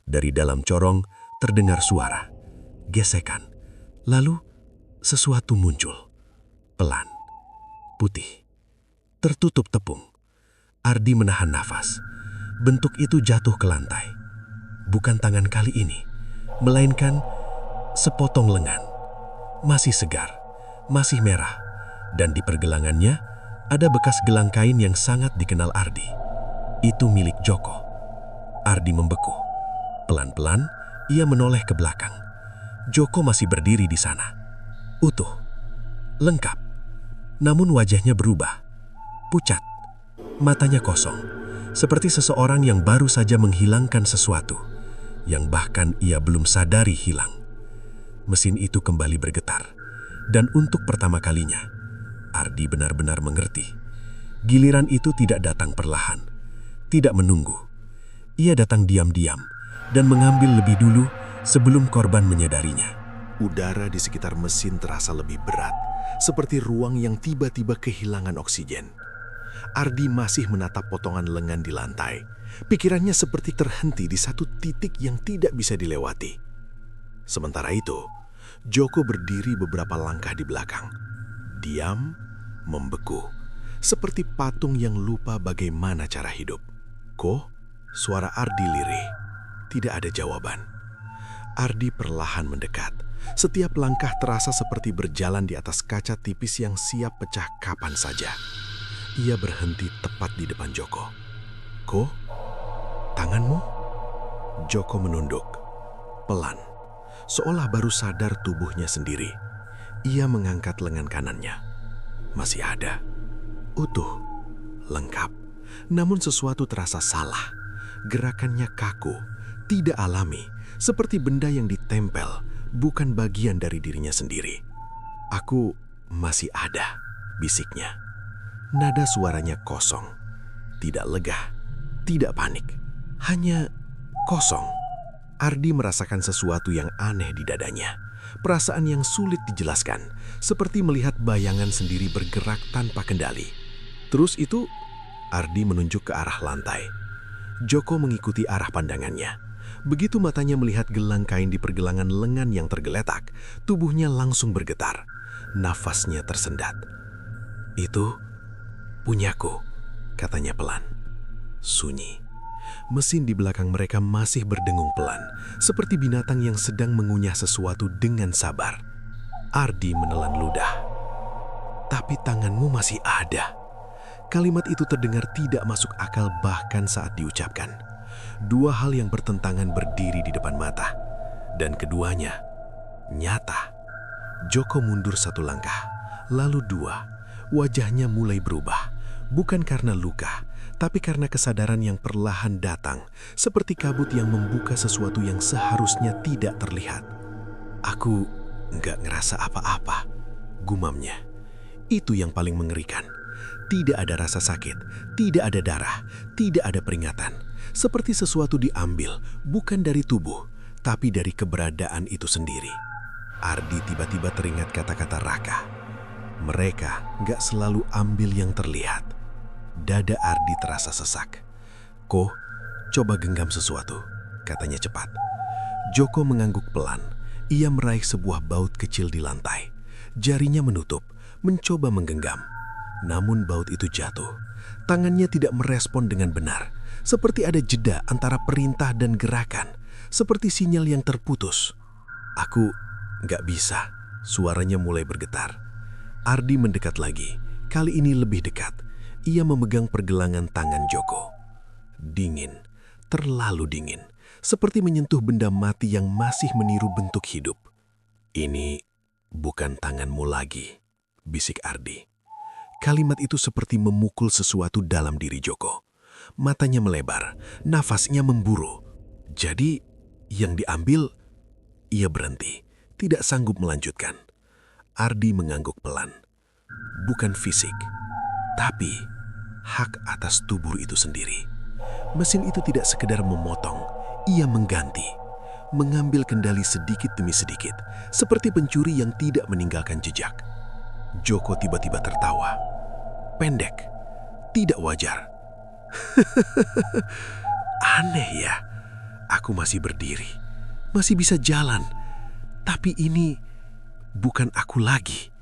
Dari dalam corong, terdengar suara. Gesekan. Lalu, sesuatu muncul. Pelan. Putih. Tertutup tepung. Ardi menahan nafas. Bentuk itu jatuh ke lantai. Bukan tangan kali ini, melainkan sepotong lengan. Masih segar, masih merah, dan di pergelangannya ada bekas gelang kain yang sangat dikenal Ardi. Itu milik Joko. Ardi membeku. Pelan-pelan, ia menoleh ke belakang. Joko masih berdiri di sana. Utuh, lengkap. Namun wajahnya berubah. Pucat, matanya kosong, seperti seseorang yang baru saja menghilangkan sesuatu, yang bahkan ia belum sadari hilang. Mesin itu kembali bergetar, dan untuk pertama kalinya, Ardi benar-benar mengerti. Giliran itu tidak datang perlahan, tidak menunggu. Ia datang diam-diam, dan mengambil lebih dulu sebelum korban menyadarinya. Udara di sekitar mesin terasa lebih berat, seperti ruang yang tiba-tiba kehilangan oksigen. Ardi masih menatap potongan lengan di lantai. Pikirannya seperti terhenti di satu titik yang tidak bisa dilewati. Sementara itu, Joko berdiri beberapa langkah di belakang. Diam, membeku, seperti patung yang lupa bagaimana cara hidup. Suara Ardi lirih. Tidak ada jawaban. Ardi perlahan mendekat. Setiap langkah terasa seperti berjalan di atas kaca tipis yang siap pecah kapan saja. Ia berhenti tepat di depan Joko. Tanganmu? Joko menunduk. Pelan, seolah baru sadar tubuhnya sendiri. Ia mengangkat lengan kanannya. Masih ada. Utuh, lengkap. Namun sesuatu terasa salah. Gerakannya kaku, tidak alami, seperti benda yang ditempel, bukan bagian dari dirinya sendiri. Aku masih ada, bisiknya. Nada suaranya kosong, tidak lega, tidak panik, hanya kosong. Ardi merasakan sesuatu yang aneh di dadanya, perasaan yang sulit dijelaskan, seperti melihat bayangan sendiri bergerak tanpa kendali. Terus itu, Ardi menunjuk ke arah lantai. Joko mengikuti arah pandangannya. Begitu matanya melihat gelang kain di pergelangan lengan yang tergeletak, tubuhnya langsung bergetar. Nafasnya tersendat. Itu punyaku, katanya pelan. Sunyi. Mesin di belakang mereka masih berdengung pelan, seperti binatang yang sedang mengunyah sesuatu dengan sabar. Ardi menelan ludah. Tapi tanganmu masih ada. Kalimat itu terdengar tidak masuk akal bahkan saat diucapkan. Dua hal yang bertentangan berdiri di depan mata. Dan keduanya nyata. Joko mundur satu langkah, lalu dua. Wajahnya mulai berubah. Bukan karena luka, tapi karena kesadaran yang perlahan datang, seperti kabut yang membuka sesuatu yang seharusnya tidak terlihat. Aku nggak ngerasa apa-apa, gumamnya. Itu yang paling mengerikan. Tidak ada rasa sakit, tidak ada darah, tidak ada peringatan. Seperti sesuatu diambil, bukan dari tubuh, tapi dari keberadaan itu sendiri. Ardi tiba-tiba teringat kata-kata Raka. Mereka nggak selalu ambil yang terlihat. Dada Ardi terasa sesak. Coba genggam sesuatu, katanya cepat. Joko mengangguk pelan. Ia meraih sebuah baut kecil di lantai. Jarinya menutup, mencoba menggenggam. Namun baut itu jatuh. Tangannya tidak merespon dengan benar. Seperti ada jeda antara perintah dan gerakan. Seperti sinyal yang terputus. Aku nggak bisa. Suaranya mulai bergetar. Ardi mendekat lagi. Kali ini lebih dekat. Ia memegang pergelangan tangan Joko. Dingin. Terlalu dingin. Seperti menyentuh benda mati yang masih meniru bentuk hidup. "Ini bukan tanganmu lagi," bisik Ardi. Kalimat itu seperti memukul sesuatu dalam diri Joko. Matanya melebar, nafasnya memburu. Jadi, yang diambil, ia berhenti, tidak sanggup melanjutkan. Ardi mengangguk pelan. Bukan fisik, tapi hak atas tubuh itu sendiri. Mesin itu tidak sekedar memotong, ia mengganti. Mengambil kendali sedikit demi sedikit, seperti pencuri yang tidak meninggalkan jejak. Joko tiba-tiba tertawa. Pendek, tidak wajar. Aneh ya, aku masih berdiri, masih bisa jalan. Tapi ini bukan aku lagi.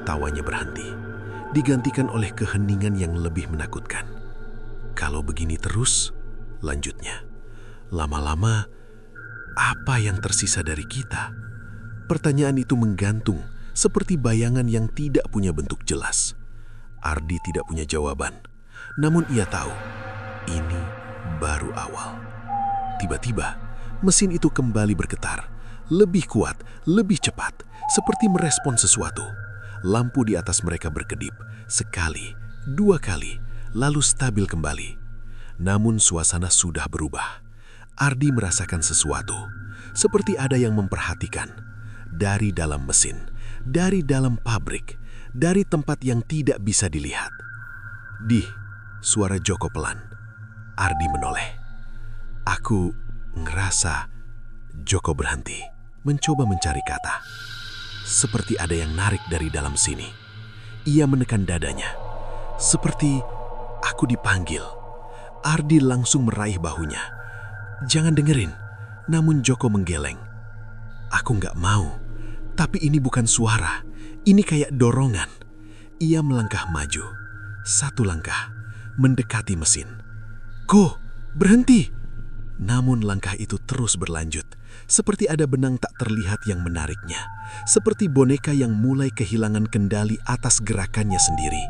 Tawanya berhenti, digantikan oleh keheningan yang lebih menakutkan. Kalau begini terus, lanjutnya, lama-lama, apa yang tersisa dari kita? Pertanyaan itu menggantung, seperti bayangan yang tidak punya bentuk jelas. Ardi tidak punya jawaban, namun ia tahu, ini baru awal. Tiba-tiba, mesin itu kembali bergetar, lebih kuat, lebih cepat, seperti merespon sesuatu. Lampu di atas mereka berkedip, sekali, dua kali, lalu stabil kembali. Namun suasana sudah berubah. Ardi merasakan sesuatu, seperti ada yang memperhatikan. Dari dalam mesin, dari dalam pabrik, dari tempat yang tidak bisa dilihat. Suara Joko pelan. Ardi menoleh. Aku ngerasa. Joko berhenti, mencoba mencari kata. Seperti ada yang narik dari dalam sini. Ia menekan dadanya. Seperti aku dipanggil. Ardi langsung meraih bahunya. Jangan dengerin. Namun Joko menggeleng. Aku nggak mau. Tapi ini bukan suara. Ini kayak dorongan. Ia melangkah maju. Satu langkah. Mendekati mesin. Go, berhenti. Namun langkah itu terus berlanjut. Seperti ada benang tak terlihat yang menariknya. Seperti boneka yang mulai kehilangan kendali atas gerakannya sendiri.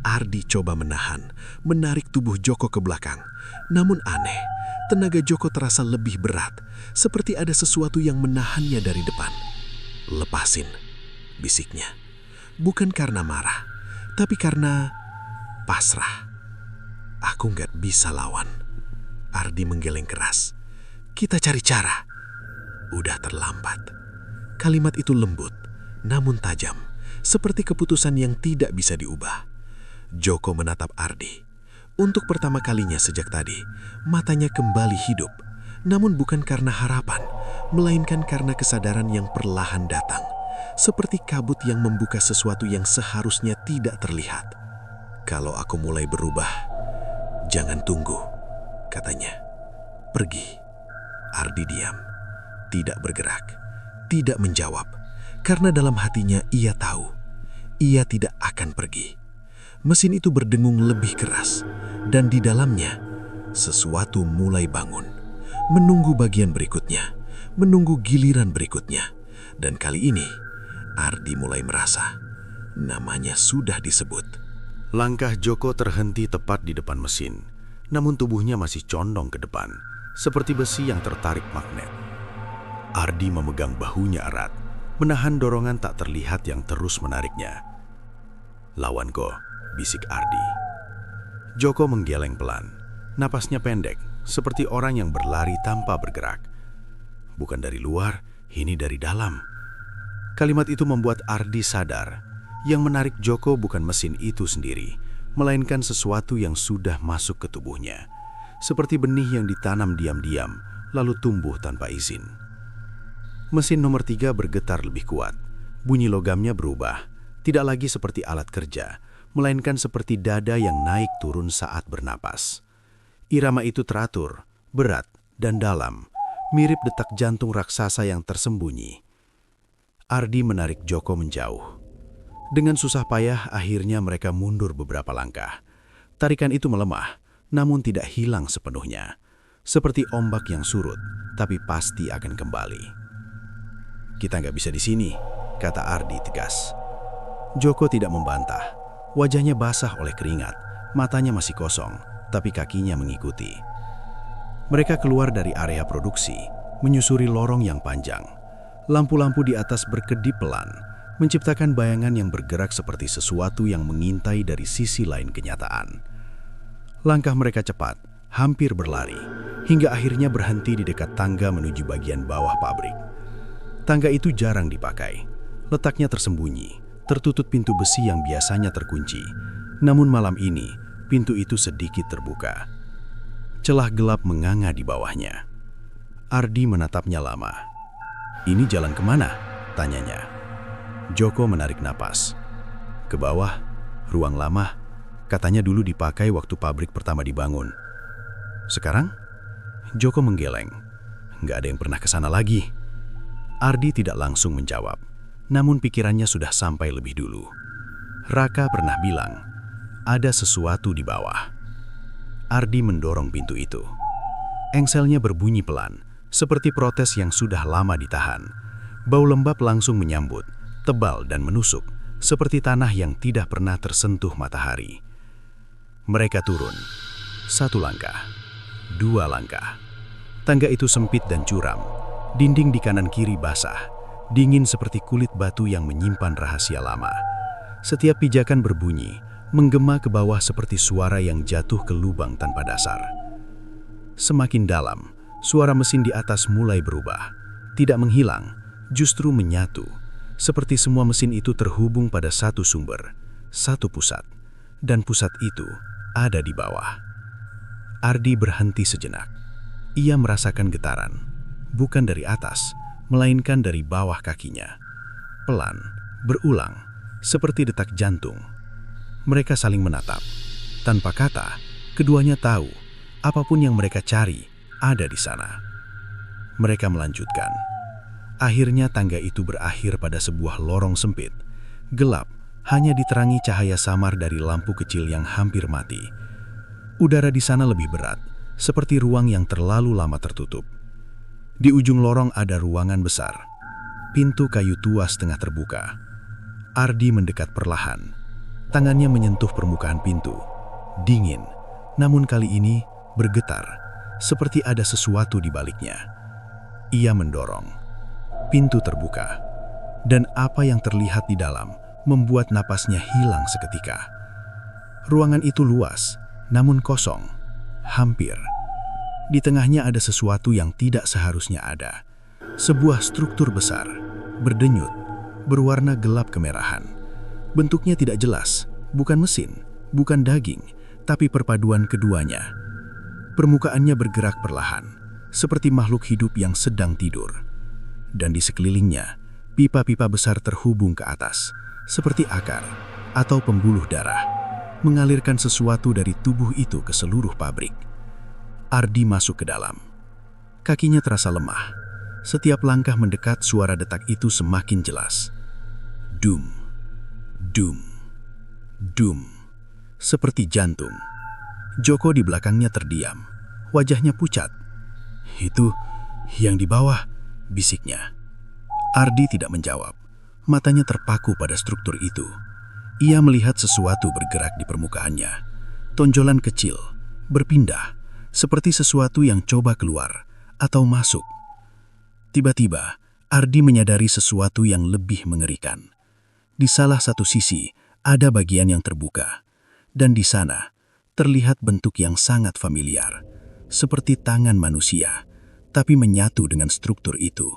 Ardi coba menahan, menarik tubuh Joko ke belakang. Namun aneh, tenaga Joko terasa lebih berat. Seperti ada sesuatu yang menahannya dari depan. Lepasin, bisiknya. Bukan karena marah, tapi karena pasrah. Aku nggak bisa lawan. Ardi menggeleng keras. Kita cari cara. Udah terlambat. Kalimat itu lembut, namun tajam. Seperti keputusan yang tidak bisa diubah. Joko menatap Ardi. Untuk pertama kalinya sejak tadi, matanya kembali hidup. Namun bukan karena harapan, melainkan karena kesadaran yang perlahan datang. Seperti kabut yang membuka sesuatu yang seharusnya tidak terlihat. Kalau aku mulai berubah, jangan tunggu, katanya. Pergi. Ardi diam, tidak bergerak, tidak menjawab. Karena dalam hatinya ia tahu, ia tidak akan pergi. Mesin itu berdengung lebih keras, dan di dalamnya, sesuatu mulai bangun. Menunggu bagian berikutnya, menunggu giliran berikutnya. Dan kali ini, Ardi mulai merasa namanya sudah disebut. Langkah Joko terhenti tepat di depan mesin, namun tubuhnya masih condong ke depan, seperti besi yang tertarik magnet. Ardi memegang bahunya erat, menahan dorongan tak terlihat yang terus menariknya. "Lawanku," bisik Ardi. Joko menggeleng pelan, napasnya pendek, seperti orang yang berlari tanpa bergerak. Bukan dari luar, ini dari dalam. Kalimat itu membuat Ardi sadar, yang menarik Joko bukan mesin itu sendiri, melainkan sesuatu yang sudah masuk ke tubuhnya. Seperti benih yang ditanam diam-diam, lalu tumbuh tanpa izin. Mesin nomor 3 bergetar lebih kuat. Bunyi logamnya berubah, tidak lagi seperti alat kerja, melainkan seperti dada yang naik turun saat bernapas. Irama itu teratur, berat, dan dalam, mirip detak jantung raksasa yang tersembunyi. Ardi menarik Joko menjauh. Dengan susah payah, akhirnya mereka mundur beberapa langkah. Tarikan itu melemah, namun tidak hilang sepenuhnya. Seperti ombak yang surut, tapi pasti akan kembali. "Kita nggak bisa di sini," kata Ardi tegas. Joko tidak membantah. Wajahnya basah oleh keringat, matanya masih kosong, tapi kakinya mengikuti. Mereka keluar dari area produksi, menyusuri lorong yang panjang. Lampu-lampu di atas berkedip pelan, menciptakan bayangan yang bergerak seperti sesuatu yang mengintai dari sisi lain kenyataan. Langkah mereka cepat, hampir berlari, hingga akhirnya berhenti di dekat tangga menuju bagian bawah pabrik. Tangga itu jarang dipakai. Letaknya tersembunyi, tertutup pintu besi yang biasanya terkunci. Namun malam ini, pintu itu sedikit terbuka. Celah gelap menganga di bawahnya. Ardi menatapnya lama. "Ini jalan kemana?" tanyanya. Joko menarik napas. "Ke bawah, ruang lama. Katanya dulu dipakai waktu pabrik pertama dibangun." "Sekarang?" Joko menggeleng. "Nggak ada yang pernah ke sana lagi." Ardi tidak langsung menjawab, namun pikirannya sudah sampai lebih dulu. Raka pernah bilang, ada sesuatu di bawah. Ardi mendorong pintu itu. Engselnya berbunyi pelan, seperti protes yang sudah lama ditahan. Bau lembab langsung menyambut, tebal dan menusuk, seperti tanah yang tidak pernah tersentuh matahari. Mereka turun. 1 langkah, 2 langkah. Tangga itu sempit dan curam. Dinding di kanan kiri basah, dingin seperti kulit batu yang menyimpan rahasia lama. Setiap pijakan berbunyi, menggema ke bawah seperti suara yang jatuh ke lubang tanpa dasar. Semakin dalam, suara mesin di atas mulai berubah. Tidak menghilang, justru menyatu. Seperti semua mesin itu terhubung pada satu sumber, satu pusat. Dan pusat itu ada di bawah. Ardi berhenti sejenak. Ia merasakan getaran. Bukan dari atas, melainkan dari bawah kakinya. Pelan, berulang, seperti detak jantung. Mereka saling menatap. Tanpa kata, keduanya tahu apapun yang mereka cari ada di sana. Mereka melanjutkan. Akhirnya tangga itu berakhir pada sebuah lorong sempit. Gelap, hanya diterangi cahaya samar dari lampu kecil yang hampir mati. Udara di sana lebih berat, seperti ruang yang terlalu lama tertutup. Di ujung lorong ada ruangan besar. Pintu kayu tua setengah terbuka. Ardi mendekat perlahan. Tangannya menyentuh permukaan pintu. Dingin, namun kali ini bergetar, seperti ada sesuatu di baliknya. Ia mendorong. Pintu terbuka. Dan apa yang terlihat di dalam membuat napasnya hilang seketika. Ruangan itu luas, namun kosong. Hampir. Di tengahnya ada sesuatu yang tidak seharusnya ada. Sebuah struktur besar, berdenyut, berwarna gelap kemerahan. Bentuknya tidak jelas, bukan mesin, bukan daging, tapi perpaduan keduanya. Permukaannya bergerak perlahan, seperti makhluk hidup yang sedang tidur. Dan di sekelilingnya, pipa-pipa besar terhubung ke atas, seperti akar atau pembuluh darah, mengalirkan sesuatu dari tubuh itu ke seluruh pabrik. Ardi masuk ke dalam. Kakinya terasa lemah. Setiap langkah mendekat, suara detak itu semakin jelas. Dum, dum, dum. Seperti jantung. Joko di belakangnya terdiam. Wajahnya pucat. "Itu yang di bawah," bisiknya. Ardi tidak menjawab. Matanya terpaku pada struktur itu. Ia melihat sesuatu bergerak di permukaannya. Tonjolan kecil, berpindah, seperti sesuatu yang coba keluar atau masuk. Tiba-tiba, Ardi menyadari sesuatu yang lebih mengerikan. Di salah satu sisi, ada bagian yang terbuka. Dan di sana, terlihat bentuk yang sangat familiar. Seperti tangan manusia, tapi menyatu dengan struktur itu.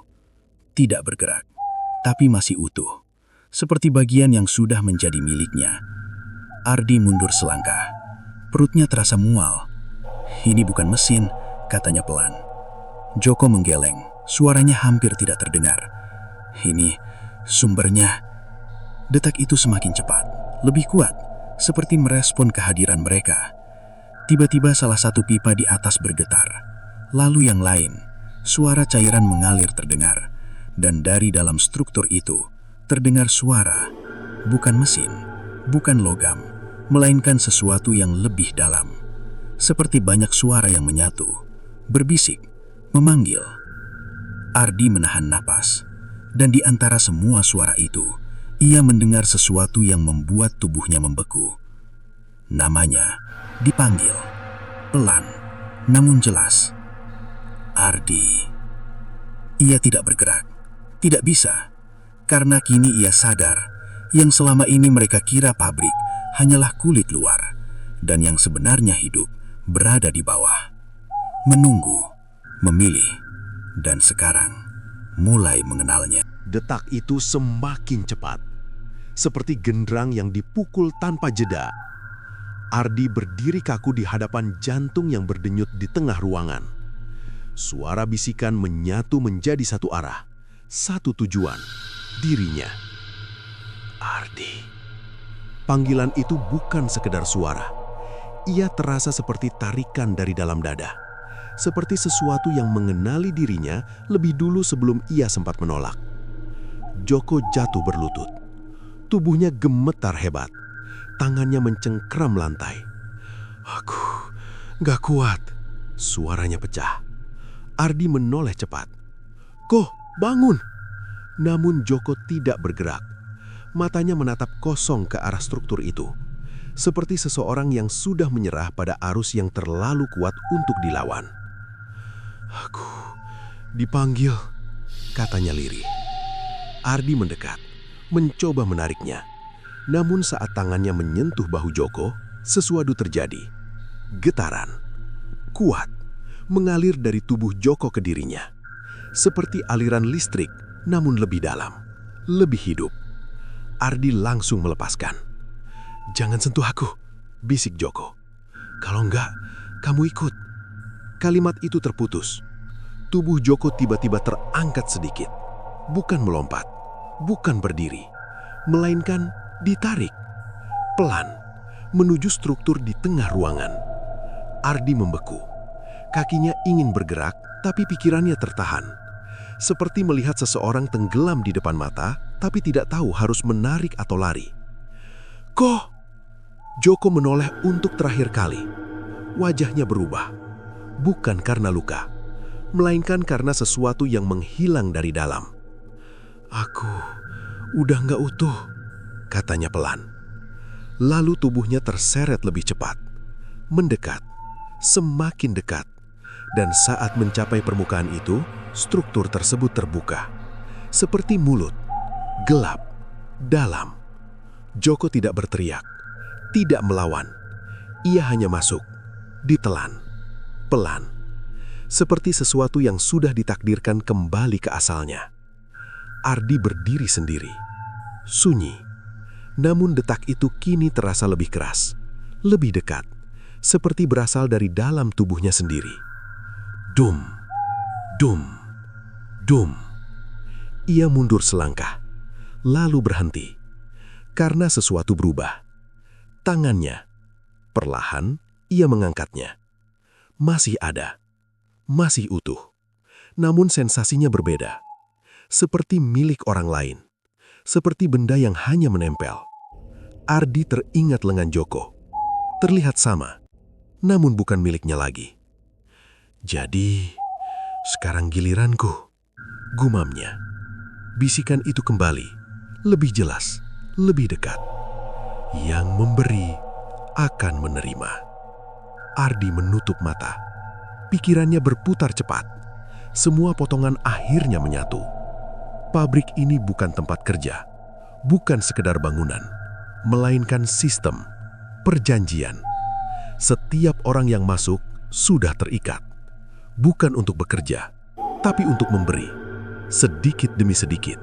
Tidak bergerak, tapi masih utuh. Seperti bagian yang sudah menjadi miliknya. Ardi mundur selangkah. Perutnya terasa mual. "Ini bukan mesin," katanya pelan. Joko menggeleng, suaranya hampir tidak terdengar. "Ini sumbernya." Detak itu semakin cepat, lebih kuat, seperti merespon kehadiran mereka. Tiba-tiba salah satu pipa di atas bergetar. Lalu yang lain, suara cairan mengalir terdengar. Dan dari dalam struktur itu terdengar suara, bukan mesin, bukan logam, melainkan sesuatu yang lebih dalam. Seperti banyak suara yang menyatu, berbisik, memanggil. Ardi menahan napas, dan di antara semua suara itu, ia mendengar sesuatu yang membuat tubuhnya membeku. Namanya dipanggil, pelan, namun jelas. Ardi. Ia tidak bergerak, tidak bisa, karena kini ia sadar yang selama ini mereka kira pabrik hanyalah kulit luar, dan yang sebenarnya hidup berada di bawah. Menunggu, memilih, dan sekarang mulai mengenalnya. Detak itu semakin cepat, seperti genderang yang dipukul tanpa jeda. Ardi berdiri kaku di hadapan jantung yang berdenyut di tengah ruangan. Suara bisikan menyatu menjadi satu arah, satu tujuan, dirinya. Ardi. Panggilan itu bukan sekedar suara. Ia terasa seperti tarikan dari dalam dada. Seperti sesuatu yang mengenali dirinya lebih dulu sebelum ia sempat menolak. Joko jatuh berlutut. Tubuhnya gemetar hebat. Tangannya mencengkram lantai. "Aku gak kuat." Suaranya pecah. Ardi menoleh cepat. "Ko, bangun!" Namun Joko tidak bergerak. Matanya menatap kosong ke arah struktur itu. Seperti seseorang yang sudah menyerah pada arus yang terlalu kuat untuk dilawan. "Aku dipanggil," katanya lirih. Ardi mendekat, mencoba menariknya. Namun saat tangannya menyentuh bahu Joko, sesuatu terjadi. Getaran kuat mengalir dari tubuh Joko ke dirinya. Seperti aliran listrik, namun lebih dalam, lebih hidup. Ardi langsung melepaskan. "Jangan sentuh aku," bisik Joko. "Kalau enggak, kamu ikut." Kalimat itu terputus. Tubuh Joko tiba-tiba terangkat sedikit. Bukan melompat, bukan berdiri, melainkan ditarik. Pelan, menuju struktur di tengah ruangan. Ardi membeku. Kakinya ingin bergerak, tapi pikirannya tertahan. Seperti melihat seseorang tenggelam di depan mata, tapi tidak tahu harus menarik atau lari. "Ko!" Joko menoleh untuk terakhir kali. Wajahnya berubah. Bukan karena luka, melainkan karena sesuatu yang menghilang dari dalam. "Aku udah nggak utuh," katanya pelan. Lalu tubuhnya terseret lebih cepat. Mendekat, semakin dekat. Dan saat mencapai permukaan itu, struktur tersebut terbuka. Seperti mulut, gelap, dalam. Joko tidak berteriak, tidak melawan. Ia hanya masuk, ditelan, pelan. Seperti sesuatu yang sudah ditakdirkan kembali ke asalnya. Ardi berdiri sendiri, sunyi. Namun detak itu kini terasa lebih keras, lebih dekat. Seperti berasal dari dalam tubuhnya sendiri. Dum, dum, dum. Ia mundur selangkah, lalu berhenti. Karena sesuatu berubah. Tangannya, perlahan ia mengangkatnya. Masih ada, masih utuh. Namun sensasinya berbeda. Seperti milik orang lain. Seperti benda yang hanya menempel. Ardi teringat lengan Joko. Terlihat sama, namun bukan miliknya lagi. "Jadi, sekarang giliranku," gumamnya. Bisikan itu kembali, lebih jelas, lebih dekat. "Yang memberi akan menerima." Ardi menutup mata. Pikirannya berputar cepat. Semua potongan akhirnya menyatu. Pabrik ini bukan tempat kerja, bukan sekedar bangunan, melainkan sistem, perjanjian. Setiap orang yang masuk sudah terikat. Bukan untuk bekerja, tapi untuk memberi, sedikit demi sedikit,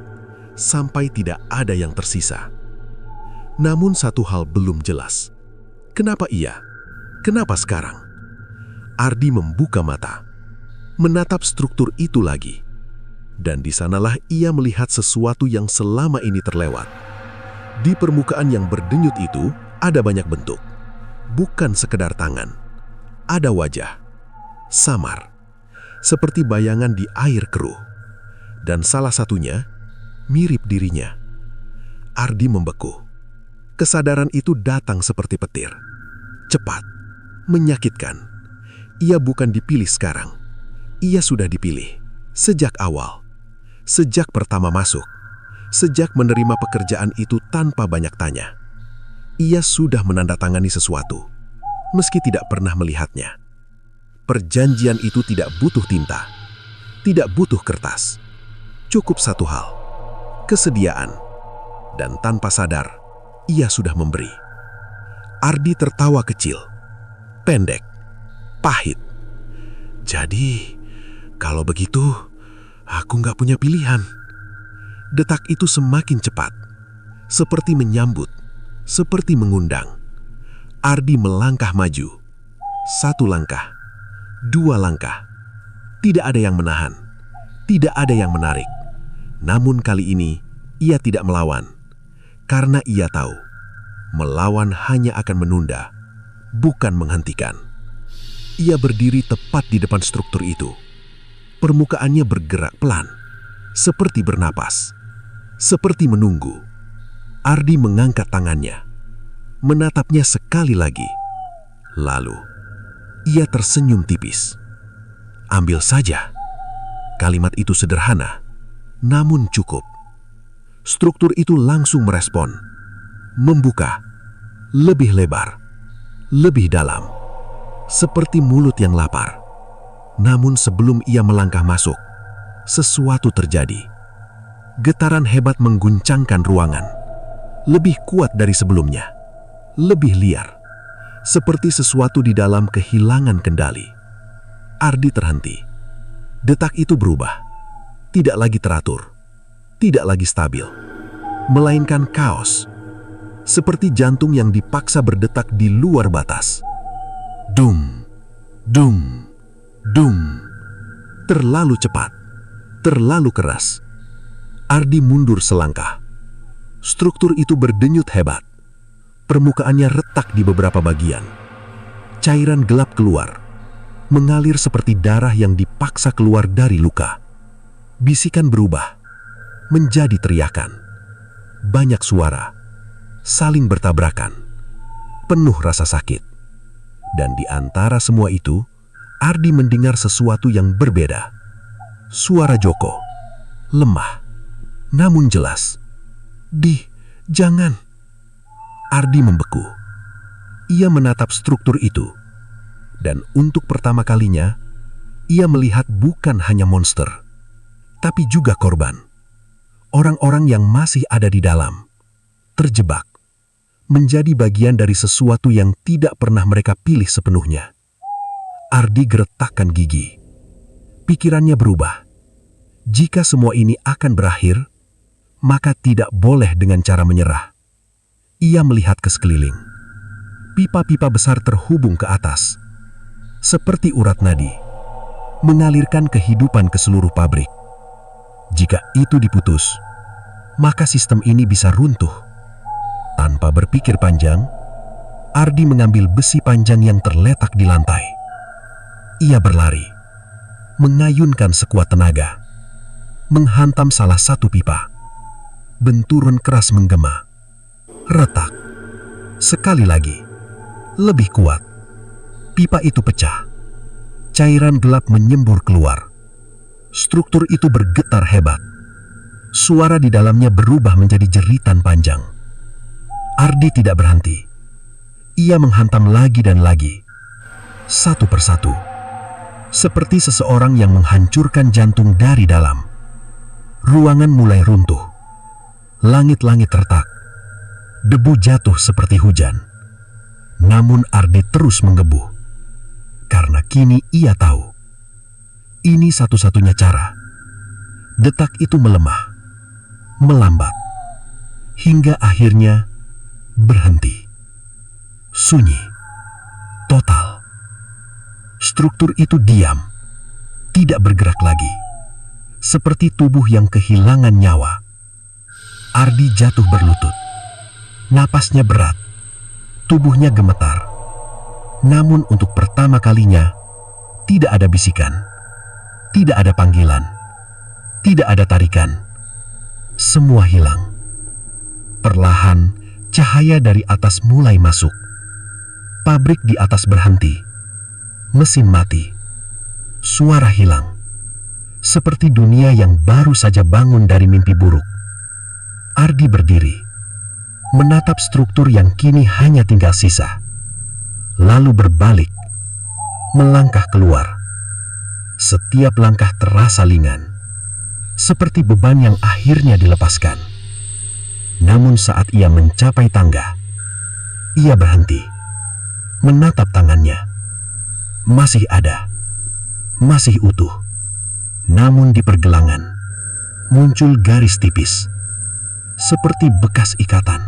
sampai tidak ada yang tersisa. Namun satu hal belum jelas. Kenapa ia? Kenapa sekarang? Ardi membuka mata, menatap struktur itu lagi. Dan di sanalah ia melihat sesuatu yang selama ini terlewat. Di permukaan yang berdenyut itu ada banyak bentuk. Bukan sekedar tangan. Ada wajah, samar. Seperti bayangan di air keruh. Dan salah satunya mirip dirinya. Ardi membeku. Kesadaran itu datang seperti petir. Cepat, menyakitkan. Ia bukan dipilih sekarang. Ia sudah dipilih sejak awal. Sejak pertama masuk. Sejak menerima pekerjaan itu tanpa banyak tanya. Ia sudah menandatangani sesuatu, meski tidak pernah melihatnya. Perjanjian itu tidak butuh tinta, tidak butuh kertas. Cukup satu hal, kesediaan. Dan tanpa sadar, ia sudah memberi. Ardi tertawa kecil, pendek, pahit. Jadi, kalau begitu, aku nggak punya pilihan. Detak itu semakin cepat, seperti menyambut, seperti mengundang. Ardi melangkah maju. 1 langkah, 2 langkah. Tidak ada yang menahan, tidak ada yang menarik. Namun kali ini, ia tidak melawan. Karena ia tahu, melawan hanya akan menunda, bukan menghentikan. Ia berdiri tepat di depan struktur itu. Permukaannya bergerak pelan, seperti bernapas, seperti menunggu. Ardi mengangkat tangannya, menatapnya sekali lagi. Lalu, ia tersenyum tipis. Ambil saja. Kalimat itu sederhana, namun cukup. Struktur itu langsung merespon, membuka, lebih lebar, lebih dalam, seperti mulut yang lapar. Namun sebelum ia melangkah masuk, sesuatu terjadi. Getaran hebat mengguncangkan ruangan, lebih kuat dari sebelumnya, lebih liar, seperti sesuatu di dalam kehilangan kendali. Ardi terhenti. Detak itu berubah, tidak lagi teratur, tidak lagi stabil, melainkan kaos, seperti jantung yang dipaksa berdetak di luar batas. Dung, dung, dung. Terlalu cepat, terlalu keras. Ardi mundur selangkah. Struktur itu berdenyut hebat. Permukaannya retak di beberapa bagian. Cairan gelap keluar, mengalir seperti darah yang dipaksa keluar dari luka. Bisikan berubah menjadi teriakan. Banyak suara, saling bertabrakan, penuh rasa sakit. Dan di antara semua itu, Ardi mendengar sesuatu yang berbeda. Suara Joko, lemah, namun jelas. Jangan. Ardi membeku. Ia menatap struktur itu. Dan untuk pertama kalinya, ia melihat bukan hanya monster, tapi juga korban. Orang-orang yang masih ada di dalam, terjebak, menjadi bagian dari sesuatu yang tidak pernah mereka pilih sepenuhnya. Ardi geretakkan gigi. Pikirannya berubah. Jika semua ini akan berakhir, maka tidak boleh dengan cara menyerah. Ia melihat ke sekeliling. Pipa-pipa besar terhubung ke atas, seperti urat nadi, mengalirkan kehidupan ke seluruh pabrik. Jika itu diputus, maka sistem ini bisa runtuh. Tanpa berpikir panjang, Ardi mengambil besi panjang yang terletak di lantai. Ia berlari, mengayunkan sekuat tenaga, menghantam salah satu pipa. Benturan keras menggema. Retak. Sekali lagi. Lebih kuat. Pipa itu pecah. Cairan gelap menyembur keluar. Struktur itu bergetar hebat. Suara di dalamnya berubah menjadi jeritan panjang. Ardi tidak berhenti. Ia menghantam lagi dan lagi. Satu persatu. Seperti seseorang yang menghancurkan jantung dari dalam. Ruangan mulai runtuh. Langit-langit retak. Debu jatuh seperti hujan. Namun Ardi terus menggebu. Karena kini ia tahu. Ini satu-satunya cara. Detak itu melemah. Melambat. Hingga akhirnya berhenti. Sunyi. Total. Struktur itu diam. Tidak bergerak lagi. Seperti tubuh yang kehilangan nyawa. Ardi jatuh berlutut. Napasnya berat. Tubuhnya gemetar. Namun untuk pertama kalinya, tidak ada bisikan. Tidak ada panggilan. Tidak ada tarikan. Semua hilang. Perlahan, cahaya dari atas mulai masuk. Pabrik di atas berhenti. Mesin mati. Suara hilang. Seperti dunia yang baru saja bangun dari mimpi buruk. Ardi berdiri, menatap struktur yang kini hanya tinggal sisa. Lalu berbalik, melangkah keluar. Setiap langkah terasa ringan, seperti beban yang akhirnya dilepaskan. Namun saat ia mencapai tangga, ia berhenti, menatap tangannya. Masih ada, masih utuh. Namun di pergelangan, muncul garis tipis, seperti bekas ikatan.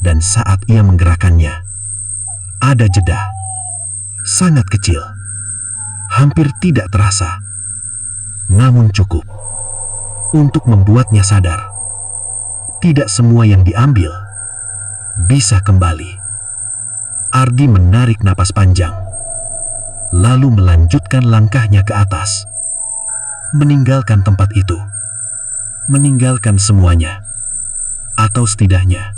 Dan saat ia menggerakkannya, ada jeda, sangat kecil, hampir tidak terasa, namun cukup untuk membuatnya sadar. Tidak semua yang diambil bisa kembali. Ardi menarik napas panjang, lalu melanjutkan langkahnya ke atas, meninggalkan tempat itu, meninggalkan semuanya, atau setidaknya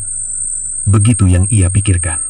begitu yang ia pikirkan.